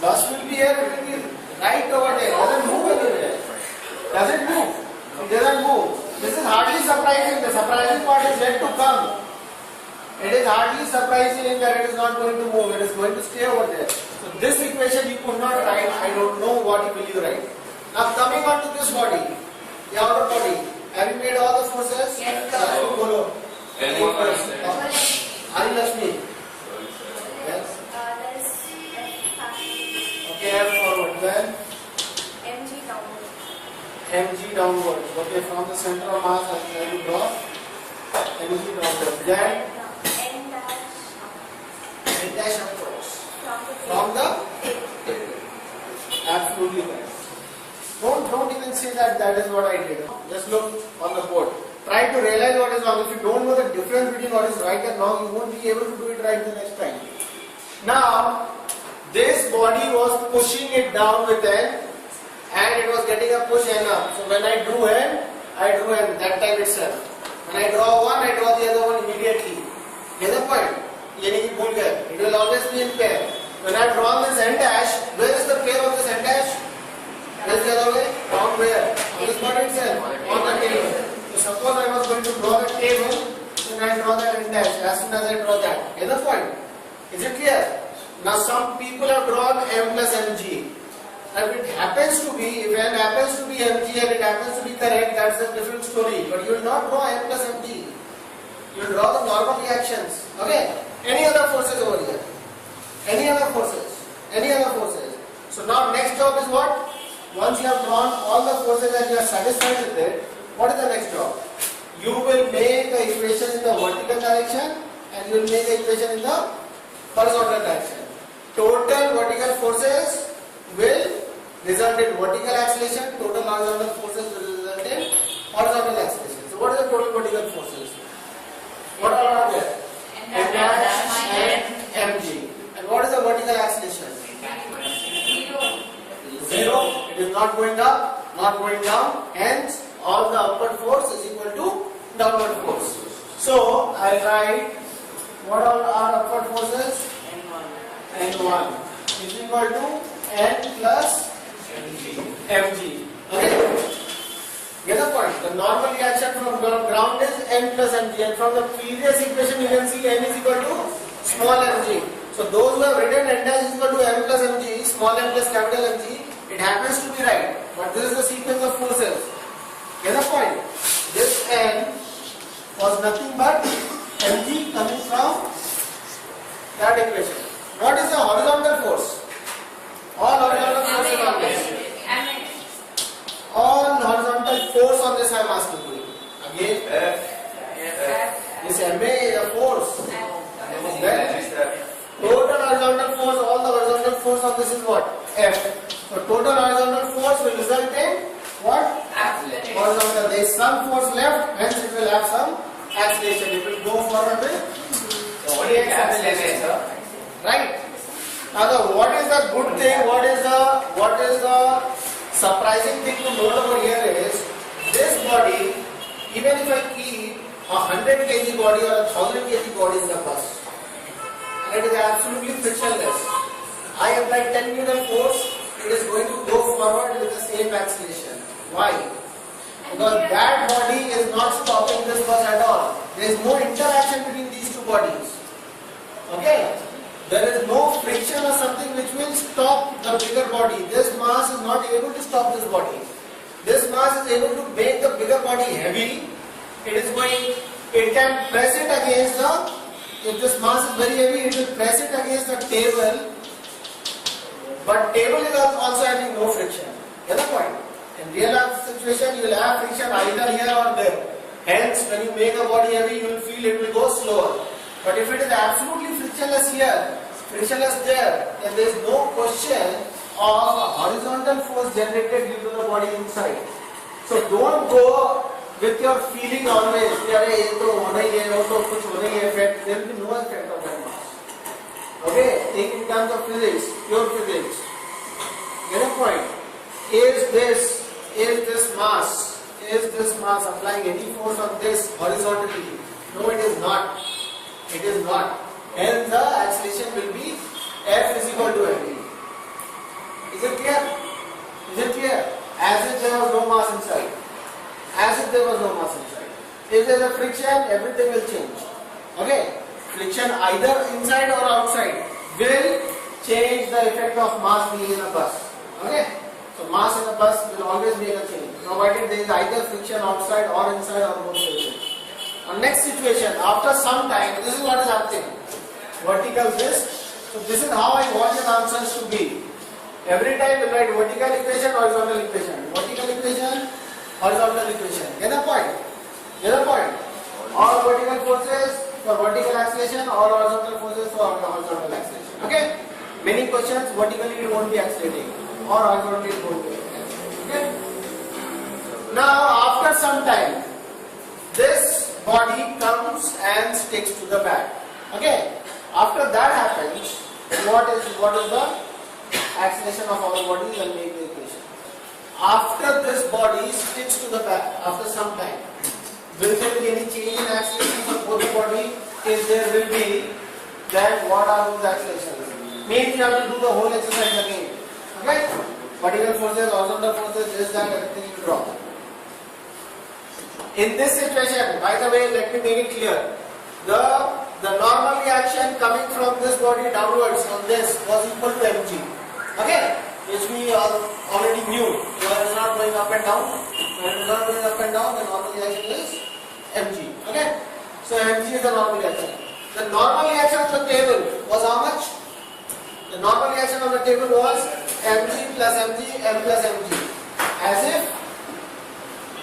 A: bus will be here, it will be right over there, doesn't move anywhere. Does it move? It doesn't move. This is hardly surprising, the surprising part is yet to come. It is hardly surprising that it is not going to move, it is going to stay over there. So this equation you could not write, I don't know what will you write. Now coming on to this body, the outer body, have you made all the forces?
C: Yes,
A: sir. Hari Lakshmi. Yes. Okay, F forward, then
C: mg downward.
A: mg downward. Okay, from the center of mass, I will draw mg downward. Then n dash upwards. From the absolutely right. Don't even say that is what I did. Just look on the board. Try to realize what is wrong. If you don't know the difference between what is right and wrong, you won't be able to do it right the next time. Now, this body was pushing it down with N and it was getting a push N up. So when I drew N that time itself. When I draw one, I draw the other one immediately. Get the point? It will always be in pair. When I draw this N dash, where is the pair of this N dash? Where is the other way? Down where? On this body itself, on the table. So suppose I was going to draw the table, then I draw that N dash as soon as I draw that. Get the point? Is it clear? Now some people have drawn M plus mg. Now if it happens to be, if N happens to be mg and it happens to be correct, that's a different story. But you will not draw M plus mg. You will draw the normal reactions. Okay? Any other forces over here? Any other forces? Any other forces? So now next job is what? Once you have drawn all the forces and you are satisfied with it, what is the next job? You will make the equation in the vertical direction and you will make the equation in the horizontal direction. Total vertical forces will result in vertical acceleration, total horizontal forces will result in horizontal acceleration. So what is the total vertical forces? What are there? M dash and mg. And what is the vertical acceleration? 0. zero. It is not going up, not going down. Hence, all the upward force is equal to downward force. So I'll write what all are upward forces? N1 is equal to N plus mg. Okay. Get the point? The normal reaction from ground is N plus mg, and from the previous equation you can see N is equal to small mg. So those who have written N dash is equal to M plus mg, small m plus capital mg, it happens to be right. But this is the sequence of forces. Get the point? This N was nothing but mg coming from that equation. What is the horizontal force? All horizontal forces on this. All horizontal force on this I am asking you. Again, this MA is a force. Total horizontal force, all the horizontal force on this is what? F. So total horizontal force will result in what? Horizontal. There is some force left, hence it will have some acceleration. It will go forward with
B: Only acceleration, sir.
A: right. Now, what is the good thing? What is the surprising thing to note over here is this body. Even if I keep a 100 kg body or a 1000 kg body in the bus, and it is absolutely frictionless. I apply 10 Newton force. It is going to go forward with the same acceleration. Why? Because that body is not stopping this bus at all. There is no interaction between these two bodies. Okay? There is no friction or something which will stop the bigger body. This mass is not able to stop this body. This mass is able to make the bigger body heavy. It can press it against if this mass is very heavy, it will press it against the table. But table is also having no friction. Get the point? In real life situation, you will have friction either here or there. Hence, when you make a body heavy, you will feel it will go slower. But if it is absolutely frictionless here, frictionless there, then there is no question of a horizontal force generated due to the body inside. So don't go with your feeling always. There will be no effect of that mass. Okay, think in terms of physics, pure physics. Get a point? Is this mass applying any force on this horizontally? No, it is not. It is not. Hence the acceleration will be F is equal to mv. Is it clear? Is it clear? As if there was no mass inside. As if there was no mass inside. If there is a friction, everything will change. Okay? Friction either inside or outside will change the effect of mass being in a bus. Okay? So mass in a bus will always make a change, provided there is either friction outside or inside or both places. Next situation, after some time, this is what is happening. Vertical this. So this is how I want your answers to be. Every time we write vertical equation, horizontal equation. Vertical equation, horizontal equation. Get the point? Get the point? All vertical forces for vertical acceleration, all horizontal forces for horizontal acceleration. Okay? Many questions, vertically it won't be accelerating, or horizontally it won't be accelerating. Okay? Now, after some time, this body comes and sticks to the back. Okay? After that happens, what is the acceleration of all bodies and make the equation. After this body sticks to the back, after some time, will there be any change in acceleration for both the body? If there will be, then what are those accelerations? Maybe you have to do the whole exercise again. Okay? Vertical forces, horizontal forces, this, that, everything you draw. In this situation, by the way, let me make it clear. The normal reaction coming from this body downwards on this was equal to mg. Okay? Which we already knew. When it is not going up and down, the normal reaction is mg. Okay? So mg is the normal reaction. The normal reaction on the table was how much? The normal reaction on the table was mg plus mg, m plus mg. As if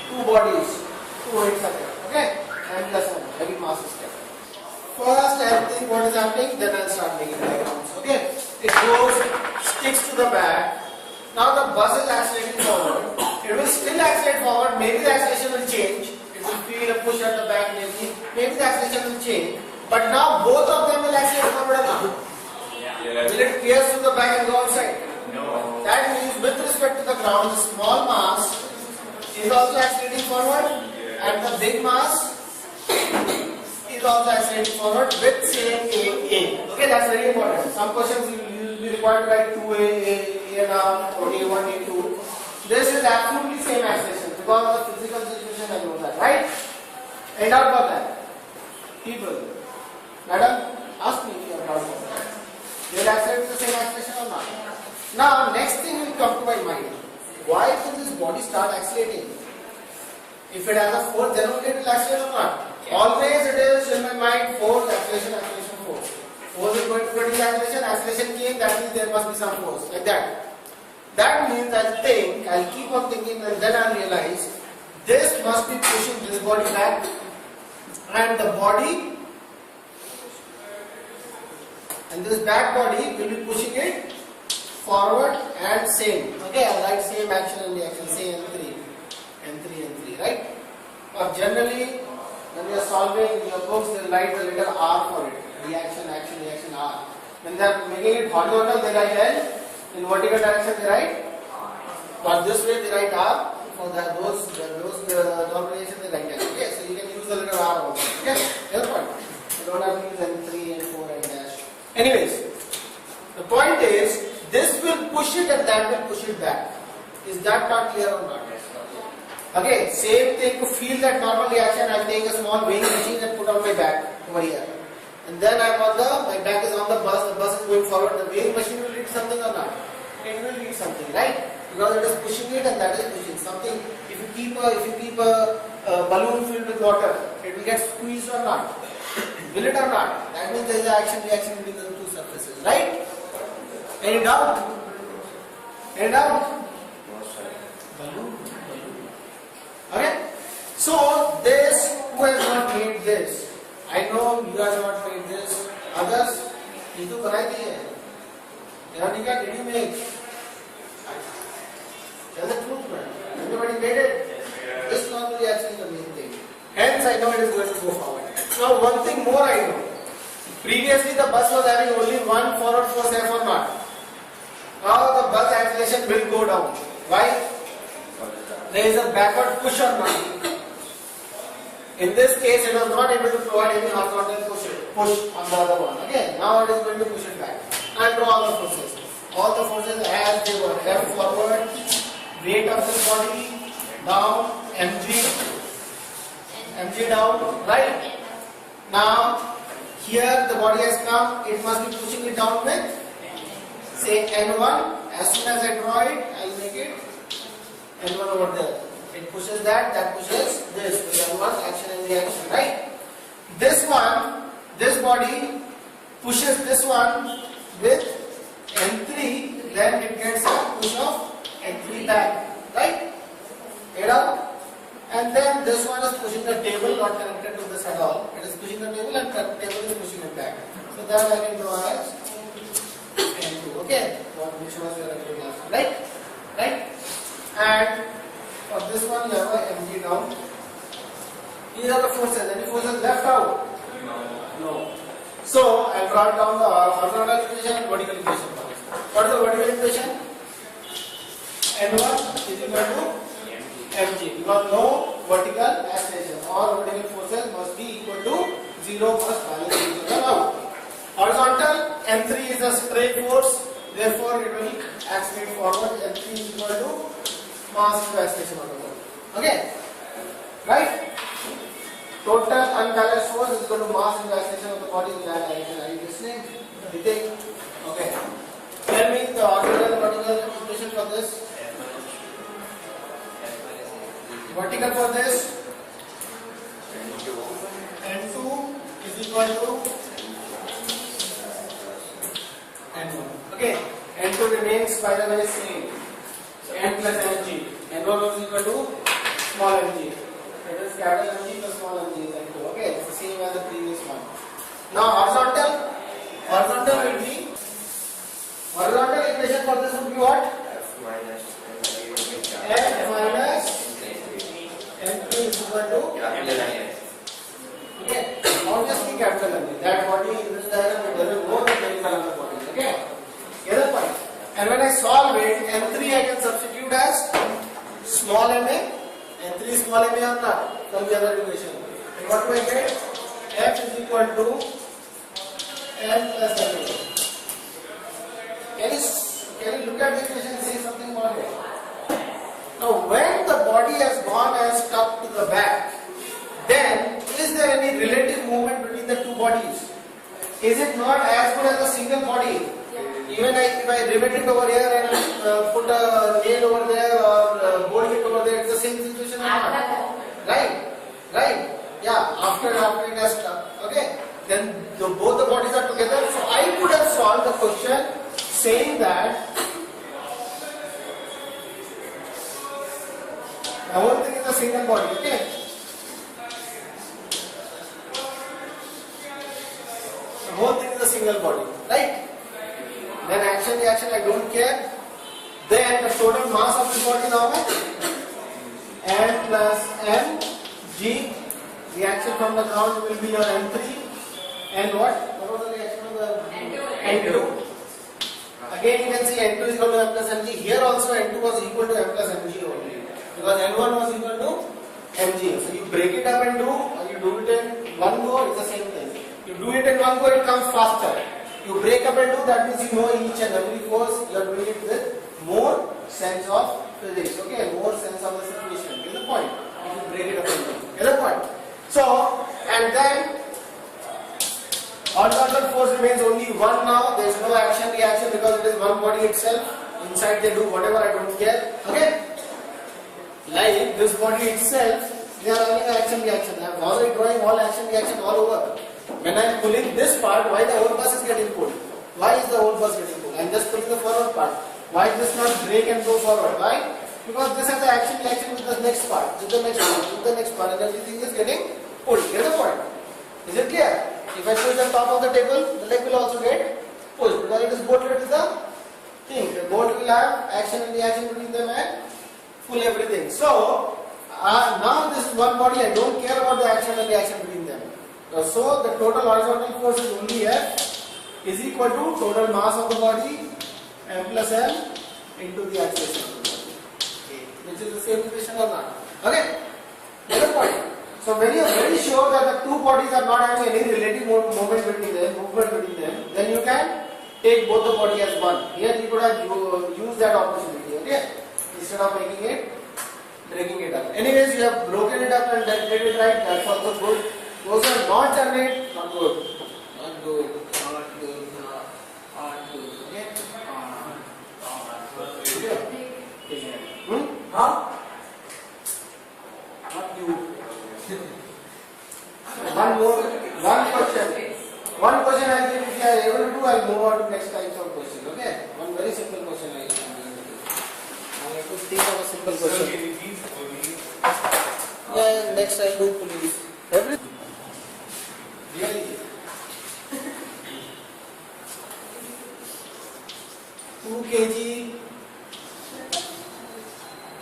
A: two bodies, two weights are there. Okay? M plus m, heavy mass is kept. First I think what is happening, then I'll start making diagrams. Okay? It goes, sticks to the back. Now the bus is accelerating forward. It will still accelerate forward. Maybe the acceleration will change. It will feel a push at the back. Maybe the acceleration will change. But now both of them will accelerate forward again. Will it pierce to the back and go outside?
B: No.
A: That means with respect to the ground, the small mass is also accelerating forward, and the big mass is also accelerating forward with same A. Okay, that's very important. Some questions you will be required to write 2A, A and a half, or A1, A2. This is absolutely same acceleration because of the physical situation I know that, right? Any doubt about that? People, madam, ask me if you have doubt about that. They will accelerate the same acceleration or not? Now, next thing will come to my mind. Why should this body start accelerating? If it has a force, then only it will accelerate or not? Always it is in my mind force, acceleration, acceleration, force. Force is going to produce acceleration, acceleration came, that means there must be some force, like that. That means I'll keep on thinking, and then I'll realize this must be pushing this body back, and the body, and this back body will be pushing it forward and same. Okay, I'll write same action and reaction, say N3, right? Or generally, when you are solving your books, they write the letter R for it. Reaction, action, reaction, R. When they are making it horizontal, they write L. In vertical direction, they write. But this way, they write R. For those denominations, they write L. Okay, so you can use the letter R also. Okay, your point. You don't have to use N3, N4, and dash. Anyways, the point is, this will push it and that will push it back. Is that not clear or not? Okay, same thing to feel that normal reaction. I'll take a small weighing machine and put on my back over here. And then my back is on the bus is going forward. The weighing machine will read something or not? It will read something, right? Because it is pushing it and that is pushing something. If you keep a balloon filled with water, it will get squeezed or not? Will it or not? That means there is an action reaction between the two surfaces, right? Any doubt? Any doubt? Balloon. Okay? So, this, who has not made this? I know you guys have not made this. Others, ये तो बनाई थी है. Veronica, did you make? Tell the truth, man. Everybody made it. This normally actually is the main thing. Hence, I know it is going to go forward. Now, one thing more I know. Previously, the bus was having only one forward force F or not. Now, the bus acceleration will go down. Why? There is a backward push or not. In this case, it was not able to provide any horizontal push on the other one. Okay, now it is going to push it back. And draw all the forces. All the forces as they were. F forward, weight of this body, down, mg down, right? Now, here the body has come, it must be pushing it down with, say, N1. As soon as I draw it, I will make it N1 over there. It pushes that pushes this. N1, action and reaction, right? This one, this body pushes this one with N3, then it gets a push of N3 back, right? Head up. And then this one is pushing the table, not connected to this at all. It is pushing the table and the table is pushing it back. So that I can draw as N2, okay? Which was your N2, right? Right? And for this one, you have a mg down. These are the forces. Any forces left out? No. So, I brought down the horizontal equation and vertical equation for this. What is the vertical equation? N1 is equal to mg. Because no vertical acceleration. All vertical forces must be equal to 0 must balance each other out. Horizontal, N3 is a stray force. Therefore, it will accelerate forward. N3 is equal to mass into acceleration of the body. Okay? Right? Total unbalanced force is equal to mass into acceleration of the body in that direction. Are you listening? You think? Okay. Tell me the horizontal and vertical equation for this. Vertical for this. N2 is equal to N1. Okay. N2 remains by the way same. N plus mg. N1 is equal to small mg. It is capital mg plus small mg is N2. Okay, it's the same as the previous one. Now horizontal will be horizontal equation for this would be what? F minus N2 is equal to capital M. Okay, obviously capital M. That body in this diagram it doesn't go the chemical other body. Okay, the other point. And when I solve it, n3 I can substitute as small ma, n3 small ma or not from the other equation. And what do I get? F is equal to m plus ma. Can you look at the equation and say something about it? Now, when the body has gone and stuck to the back, then is there any relative movement between the two bodies? Is it not as good as a single body? Even if I rivet it over here and put a nail over there or bolt it over there, it's the same situation or not? Right? Right? Yeah, after it has stuck. Okay? Then both the bodies are together. So I could have solved the question saying that the whole thing is a single body. Okay? The whole thing is a single body. Right? Then action, reaction, I don't care. Then the total mass of the body is how much? M plus M G. Reaction from the ground will be your M3. And what? What was the reaction of the N2? Again you can see N2 is equal to M plus Mg. Here also N2 was equal to M plus Mg only. Because N1 was equal to Mg. So you break it up and do, or you do it in one go, it's the same thing. You do it in one go, it comes faster. You break up and do, that means you know each and every force, you are doing it with more sense of physics, okay, more sense of the situation. Get the point? If you break it up and do. Get the point? So, and then horizontal force remains only one now. There is no action reaction because it is one body itself. Inside they do whatever, I don't care. Okay? Like this body itself, they are having action reaction. I am already drawing all action reaction all over. When I am pulling this part, why the whole bus is getting pulled? Why is the whole bus getting pulled? I am just pulling the forward part. Why does not break and go forward? Why? Because this has the action reaction with the next part, with the next part, with the next part, and everything is getting pulled. Get the point? Is it clear? If I push the top of the table, the leg will also get pulled because it is bolted with the thing. The bolt will have action and reaction between them and pull everything. So now this is one body. I don't care about the action and reaction between them. So the total horizontal force is only F is equal to total mass of the body M plus M into the acceleration of the body. Okay. Which is the same equation or not? Okay. Another point. So when you are very sure that the two bodies are not having any relative movement between them, then you can take both the body as one. Here you could have used that opportunity. Okay. Instead of making it, breaking it up. Anyways, you have broken it up and then made it right. That's also good. Those are not generate, not good. Not good. Not good. Not good. Okay? Huh? Not you. One question. One question I think if you are able to do, I will move on to next types of questions. Okay? One very simple question I am going to do. I have to think of a simple question. Yeah, next I do police. Everything. Really? 2 kg,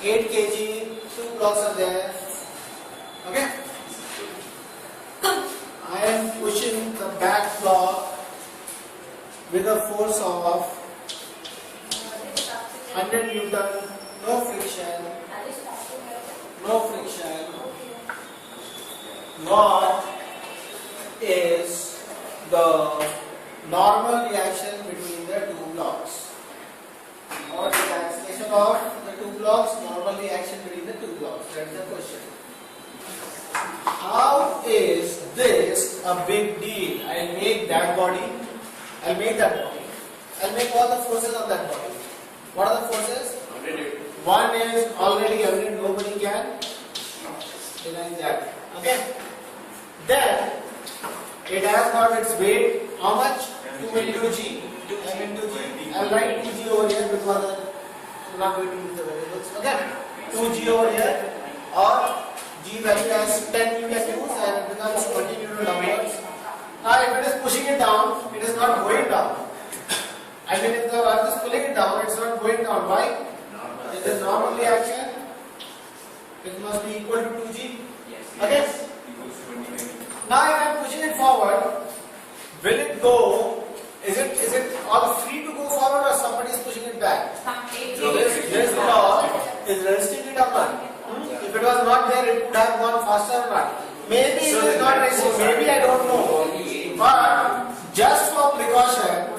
A: 8 kg, 2 blocks are there. Okay? I am pushing the back block with a force of 100 Newton, no friction. What is the normal reaction between the two blocks? What is the acceleration of the two blocks? Normal reaction between the two blocks. That's the question. How is this a big deal? I'll make that body. I'll make all the forces on that body. What are the forces? One is already evident, nobody can deny that. Okay? Then it has got its weight. How much? 2 into G. M into G. I'll write 2G over here because I'm not going to use the variables. Okay? 2G over here. Or G value as 10 you can use and it becomes 20 Newton downwards. Now if it is pushing it down, it is not going down. I mean if the earth is pulling it down, it's not going down. Why? It is normal reaction. It must be equal to 2G. Okay? Now if I am pushing it forward, will it go Is it all free to go forward or somebody is pushing it back?
C: So
A: This law is resisting it or not? If it was not there, it would have gone faster or not? Maybe it is not resisting, maybe I don't know. But just for precaution,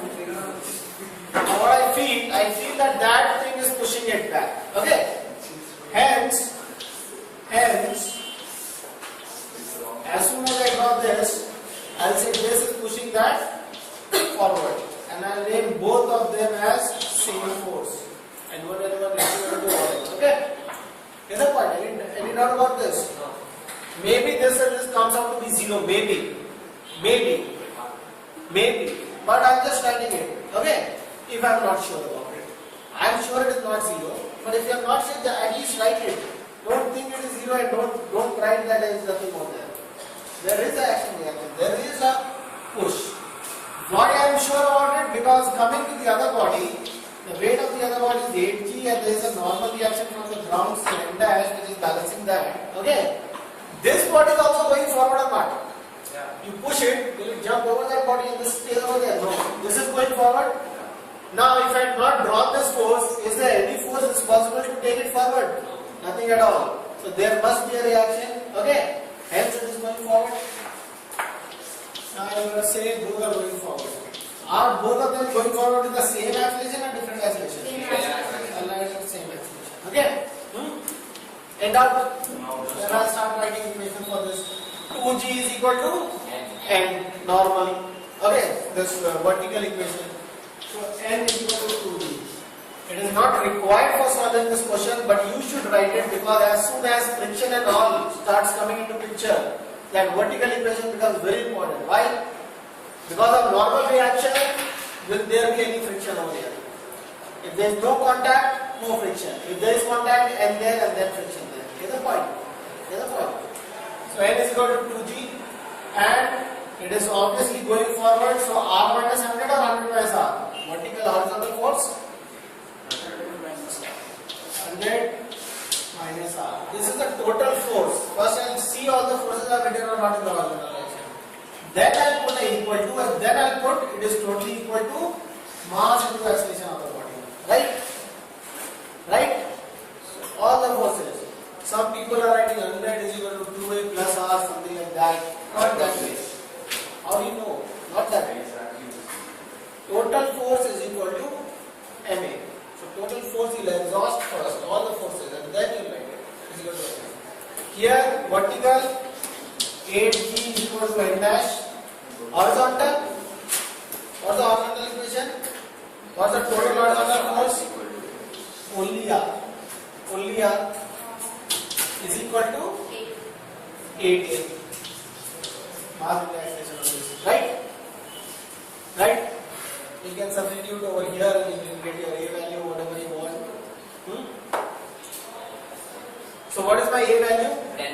A: what I feel that that thing is pushing it back. Okay? Hence, as soon as I got this, I'll say this is pushing that forward. And I'll name both of them as same force. And whatever okay? Is the point? Any doubt about this? Maybe this comes out to be 0. Maybe. But I'm just writing it. Okay? If I'm not sure about it. I'm sure it is not 0. But if you are not sure, at least write it. Don't think it is 0 and don't write that there is nothing more there. There is an action reaction. There is a push. Why I am sure about it? Because coming to the other body, the weight of the other body is 8g and there is a normal reaction from the ground dash which is balancing that. Okay? This body is also going forward or not? You push it, will it jump over that body and this stays over there? No. This is going forward. Now if I had not drawn this force, is there any force responsible to take it forward? Nothing at all. So there must be a reaction. Okay? Hence it is going forward. Now I will say both are going forward. Are both of them going forward with the same acceleration or different acceleration?
C: Same acceleration.
A: Same acceleration. Okay? End up. Then I'll start writing equation for this. 2g is equal to n normal. Okay? This vertical equation. So n is equal to 2g. It is not required for solving this question, but you should write it because as soon as friction and all starts coming into picture, that vertical equation becomes very important. Why? Because of normal reaction, will there be any friction over here? If there is no contact, no friction. If there is contact, and then friction there. Get the point? So n is equal to 2g, and it is obviously going forward. So r minus 100 or 100 minus r? Vertical horizontal force. 100 minus r. This is the total force. First I will see all the forces are written or not in the horizontal direction. Then I will put a equal to, and then I will put it is totally equal to mass into acceleration of the body. Right? All the forces. Some people are writing 100 is equal to 2a plus r, something like that. Not that way. How do you know? Not that way. Total force is equal to ma. So total force you will exhaust first, all the forces, and then you will write it. Is equal to ma. Here vertical 8g is equal to n dash. Horizontal. What's the horizontal equation? What's the total horizontal force? Only r. Only r is equal to 8a. Mass into acceleration of this. Right? You can substitute over here and you can get your a value, whatever you want. So what is my a value? 10.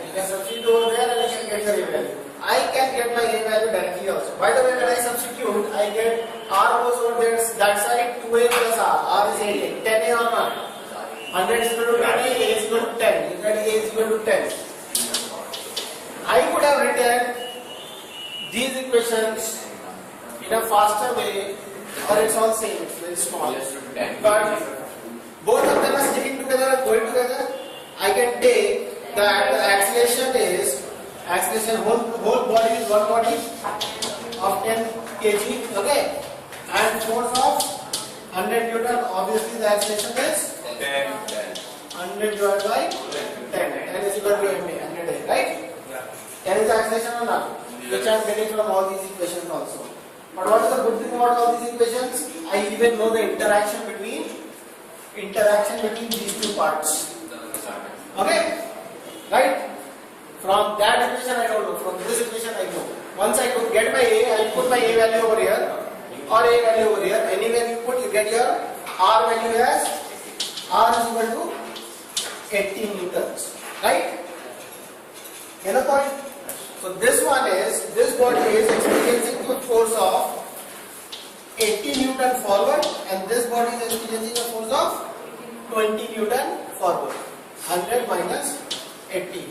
A: You can substitute over there and you can get your a value. I can get my a value directly also. By the way, when I substitute, I get r goes over there, that side 2a plus r. R is 8a. 10a or not? 100 is equal to 10a, a is equal to 10. You get a is equal to 10. I could have written these equations in a faster way, or it's all same, it's very small. But both of them are sticking together and going together. I can take that the acceleration whole body is one body of 10 kg, okay? And force of 100 Newton, obviously the acceleration is 100 divided by 10. 10 is equal to ma, 100a, right? 10 is the acceleration or not? Which I am getting from all these equations also. But what is the good thing about all these equations? I even know the interaction between these two parts. Okay? Right? From that equation I don't know. From this equation I know. Once I could get my a, I put my a value over here or a value over here. Anywhere you put, you get your r value as r is equal to 80 newtons. Right? Get the point? So this body is experiencing a force of 80 Newton forward and this body is experiencing a force of 20 Newton forward. 100 minus 80.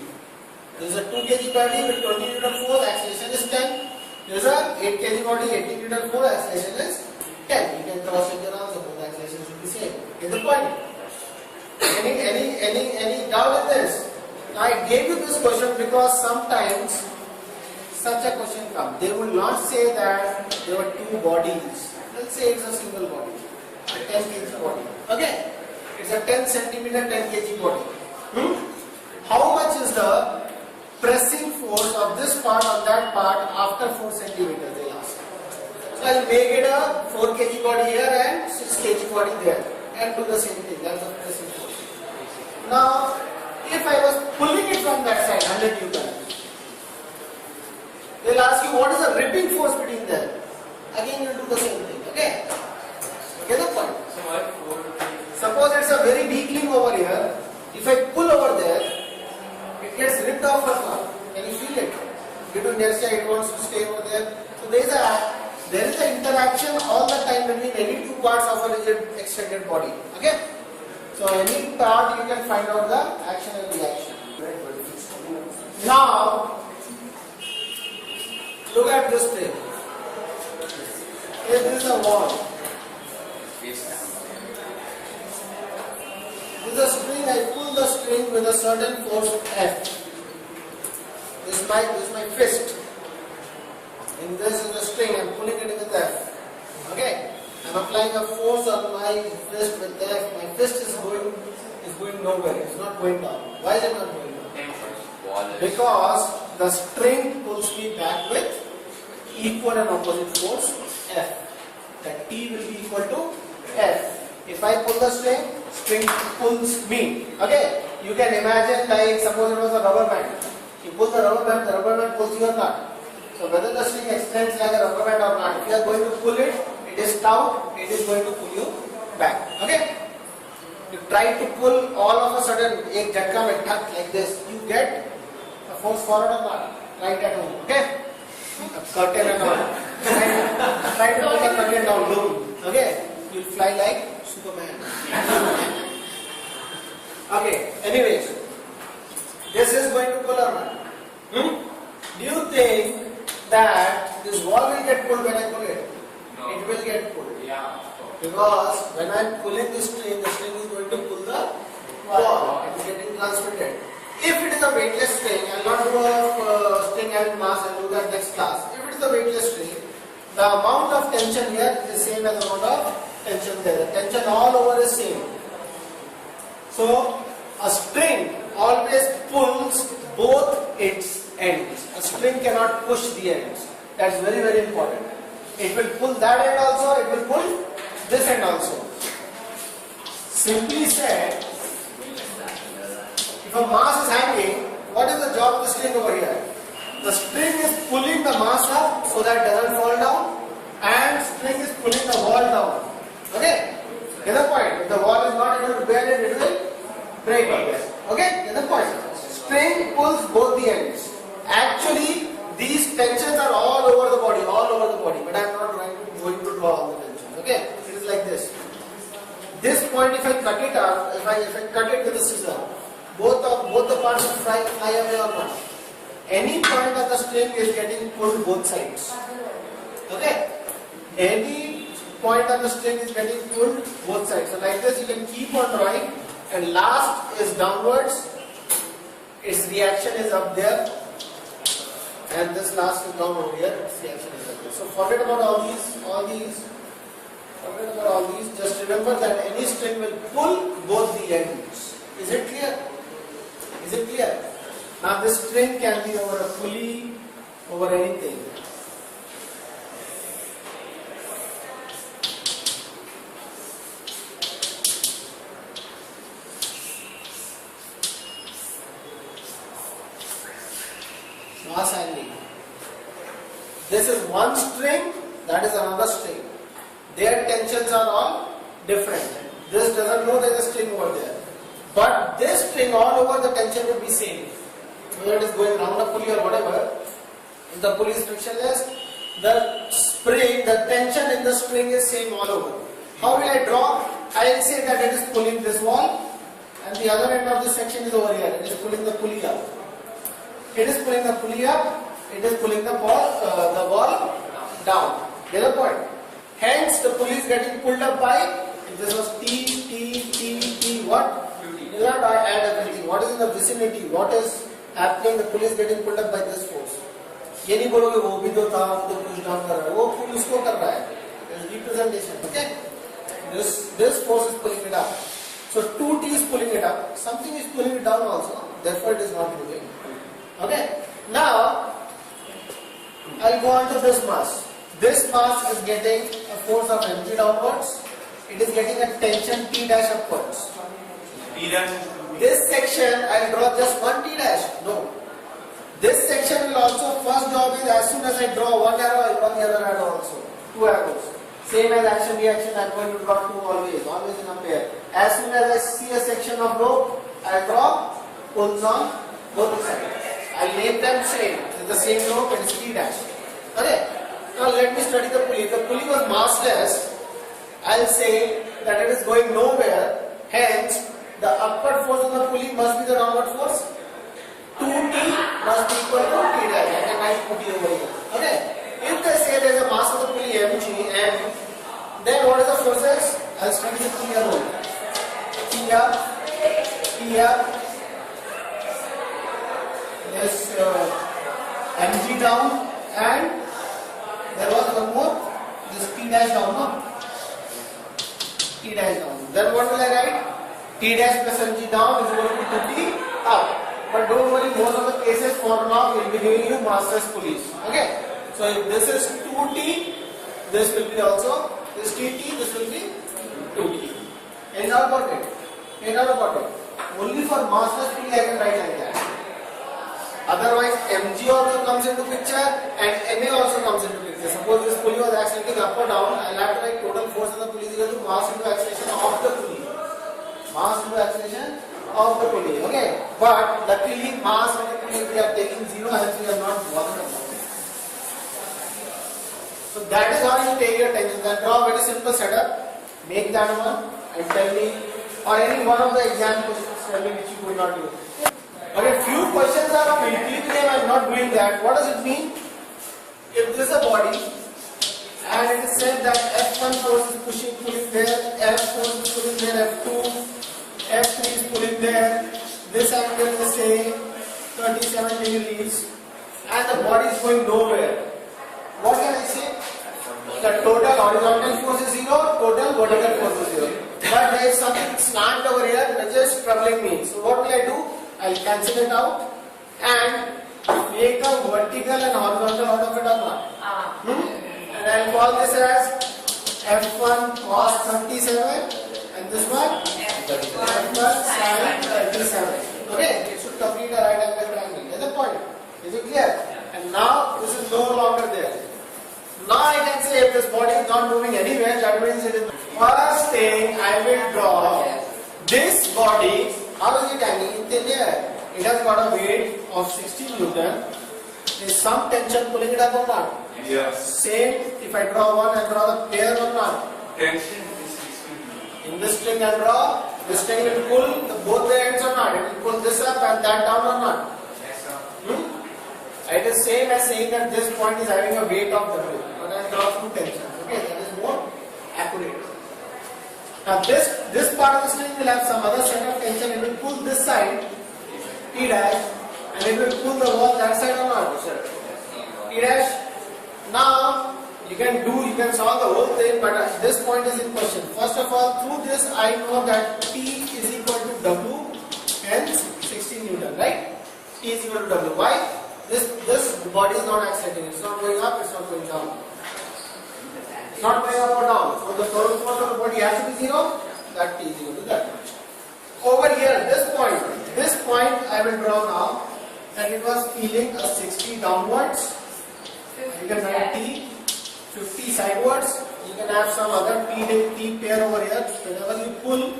A: This is a 2 kg body with 20 Newton force, acceleration is 10. There is a 8 kg body, 80 Newton force, acceleration is 10. You can cross check your answer, both acceleration should be same. Get the point? Any doubt in this? Now I gave you this question because sometimes such a question comes. They will not say that there were two bodies. Let's say it's a single body, a 10 kg body. Okay? It's a 10 centimeter, 10 kg body. How much is the pressing force of this part on that part after 4 centimeters? They ask. So I'll make it a 4 kg body here and 6 kg body there and do the same thing. That's the pressing force. Now, if I was pulling it from that side, 100 Newton, they'll ask you what is the ripping force between them. Again, you do the same thing. Okay? Get the point? Suppose it's a very weak link over here. If I pull over there, it gets ripped off or not. Can you feel it? Due to inertia, it wants to stay over there. So there is an interaction all the time between any two parts of a rigid extended body. Okay? So any part you can find out the action and reaction. Now, look at this thing. Here this is a wall. With a string, I pull the string with a certain force F. This is my fist. And this is the string, I am pulling it with F. Okay? I am applying a force on my fist with F. My fist is going nowhere. It's not going down. Why is it not going down? Because the string pulls me back with equal and opposite force F. That T will be equal to F. If I pull the string pulls me. Okay? You can imagine like suppose it was a rubber band. You pull the rubber band pulls you or not. So whether the string extends like a rubber band or not, if you are going to pull it, it is taut, it is going to pull you back. Okay? You try to pull all of a sudden, ek jhatka mein thak like this, you get a force forward or not? Right at home. Okay? A curtain and all. Try to pull the curtain down, low. Okay? You will fly like Superman. Okay, anyways, this is going to pull or not? Do you think that this wall will get pulled when I pull it? No. It will get pulled. Yeah. Because when I am pulling the string is going to pull the wall. It is getting transmitted. If it is a weightless string, I will not do a string having mass, I will do that next class. If it is a weightless string, the amount of tension here is the same as the amount of tension there. The tension all over is same. So a string always pulls both its ends. A string cannot push the ends. That's very, very important. It will pull that end also, it will pull this end also. Simply said, if a mass is hanging, what is the job of the string over here? The string is pulling the mass up so that it doesn't fall down, and string is pulling the wall down. Okay? Get the point? If the wall is not able to bear it, it will break. Okay? Get the point? String pulls both the ends. Actually, these tensions are all over the body, but I am not going to draw all the tensions. Okay? It is like this. This point, if I cut it out, if I cut it with a scissor, both the parts will fly away or not. Any point of the string is getting pulled both sides. Okay? Any point of the string is getting pulled both sides. So like this, you can keep on drawing, and last is downwards. Its reaction is up there, and this last is down over here. Its reaction is up there. So forget about all these. Forget about all these. Just remember that any string will pull both the ends. Is it clear? Is it clear? Now this string can be over a pulley, over anything. Mass handling. This is one string, that is another string. Their tensions are all different. This doesn't know there is a string over there. But this string all over the tension will be same. Whether it is going round a pulley or whatever, if the pulley is frictionless, the spring, the tension in the string is same all over. How will I draw? I will say that it is pulling this wall, and the other end of this section is over here. It is pulling the pulley up. It is pulling the pulley up, it is pulling the ball down. Get the point? Hence, the pulley is getting pulled up by, if this was T, what? You have to add everything. What is in the vicinity? What is happening? The pulley is getting pulled up by this force. ये नहीं बोलोगे वो भी तो था, वो तो push down कर रहा है, वो pull उसको कर रहा है. There's representation. Okay? This force is pulling it up. So 2T is pulling it up. Something is pulling it down also. Therefore, it is not moving. Okay? Now, I'll go on to this mass. This mass is getting a force of mg downwards. It is getting a tension T dash upwards. This section, I'll draw just one T dash. No. This section will also, first job is as soon as I draw one arrow, I'll draw the other arrow also. Two arrows. Same as action reaction, I'm going to draw two always in a pair. As soon as I see a section of rope, I draw pulls on both sides. I'll name them same. It's the same rope and it's T dash. Okay? Now let me study the pulley. If the pulley was massless, I'll say that it is going nowhere. Hence, the upward force on the pulley must be the downward force. 2T must be equal to T dash. I can write 2T over here. Okay? If they say there is a mass of the pulley mg, m, then what is the forces? I'll study the clear rule. Here, this mg down, and there was one more, this T dash down, no? T dash down. Then what will I write? T dash plus mg down is equal to 2T up. But don't worry, most of the cases for now will be giving you massless pulleys. Okay? So if this is 2T, this will be also, this TT, this will be 2T. And now about it. Only for massless pulley I can write like that. Otherwise, mg also comes into picture and ma also comes into picture. Suppose this pulley was accelerating up or down, I will have to write total force of the pulley is equal to mass into acceleration of the pulley. Mass into acceleration of the pulley. Okay? But luckily, mass of the pulley we are taking 0, hence we are not bothered about it. So that is how you take your tension. Then draw a very simple setup. Make that one and tell me, or any one of the exam questions tell me which you could not do. Okay, few questions are completely I am not doing that. What does it mean? If this is a body and it is said that F1 force is pulling there, F force is pulling there, F2, F3 is pulling there, this angle is say 37 degrees and the body is going nowhere. What can I say? The total horizontal force is 0, total vertical force is 0. But there is something slant over here which is troubling me. So what will I do? I'll cancel it out and make a vertical and horizontal out of it or not. And I'll call this as F1 cos 37 and this one F1 sin 37. Okay, it should complete a right angle triangle. Is the point? Is it clear? And now this is no longer there. Now I can say if this body is not moving anywhere, that means it is. First thing I will draw this body. How is it hanging in the air? It has got a weight of 60 Newton. There is some tension pulling it up or not?
B: Yes.
A: Same if I draw one, I draw the pair or not?
B: Tension is 60.
A: In this string I draw, this string will pull both the ends or not? It will pull this up and that down or not?
B: Yes, sir.
A: It is same as saying that this point is having a weight of W. But I draw two tensions. Okay, that is more accurate. Now this part of the string will have some other set of tension. It will pull this side, T dash, and it will pull the wall that side or not? T dash. Now you can solve the whole thing, but this point is in question. First of all, through this I know that T is equal to W, hence 16 Newton, right? T is equal to W. Why? This body is not accelerating. It's not going up. It's not going down. It's not going up or down. So the total force of the body has to be 0. That T is equal to that much. Over here, this point I will draw now, and it was feeling a 60 downwards. You can write T, 50 sidewards. You can have some other T pair over here. Whenever you pull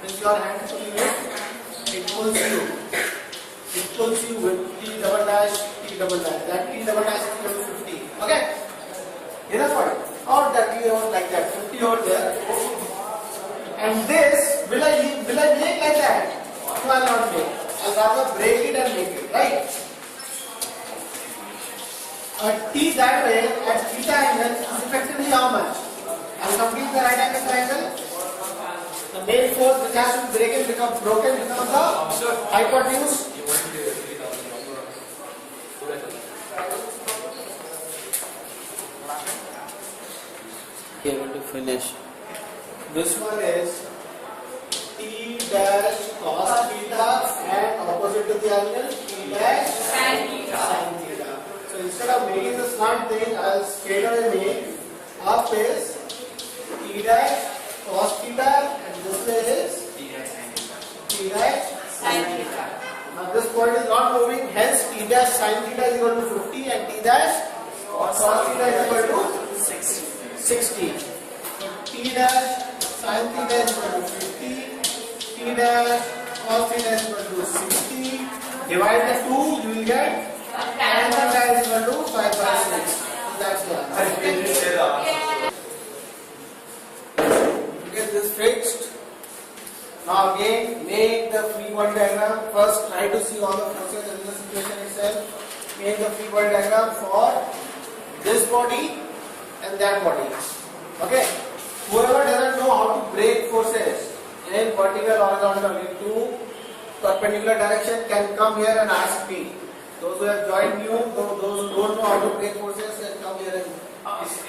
A: with your hand pulling it pulls you. It pulls you with T double dash, T double dash. That T double dash is equal to 50. Okay? Enough for it. Or that T over like that. 50 over there. And this, will I make like that? No, I will not make. I will rather break it and make it. Right? T that way at theta angle is effectively how much? I'll complete the right angle triangle. The main force which has to be broken becomes the hypotenuse. Able to finish. This one is T dash cos theta and opposite to the angle T dash sin theta. So instead of making the slant thing, I'll straight away make up is T dash cos theta and this way is T dash sin theta. Now this point is not moving, hence T dash sin theta is equal to 50 and T dash cos theta is equal to 60. T dash sin theta is equal to 50. T dash cos theta is equal to 60. Divide the 2, you will get tan theta is equal to 5/6. That's the answer. Get this fixed. Now again, make the free body diagram. First, try to see all the forces in the situation itself. Make the free body diagram for this body and that body. Okay. Whoever doesn't know how to break forces in vertical, horizontal, in two perpendicular direction can come here and ask me. Those who have joined new, those who don't know how to break forces can come here and ask.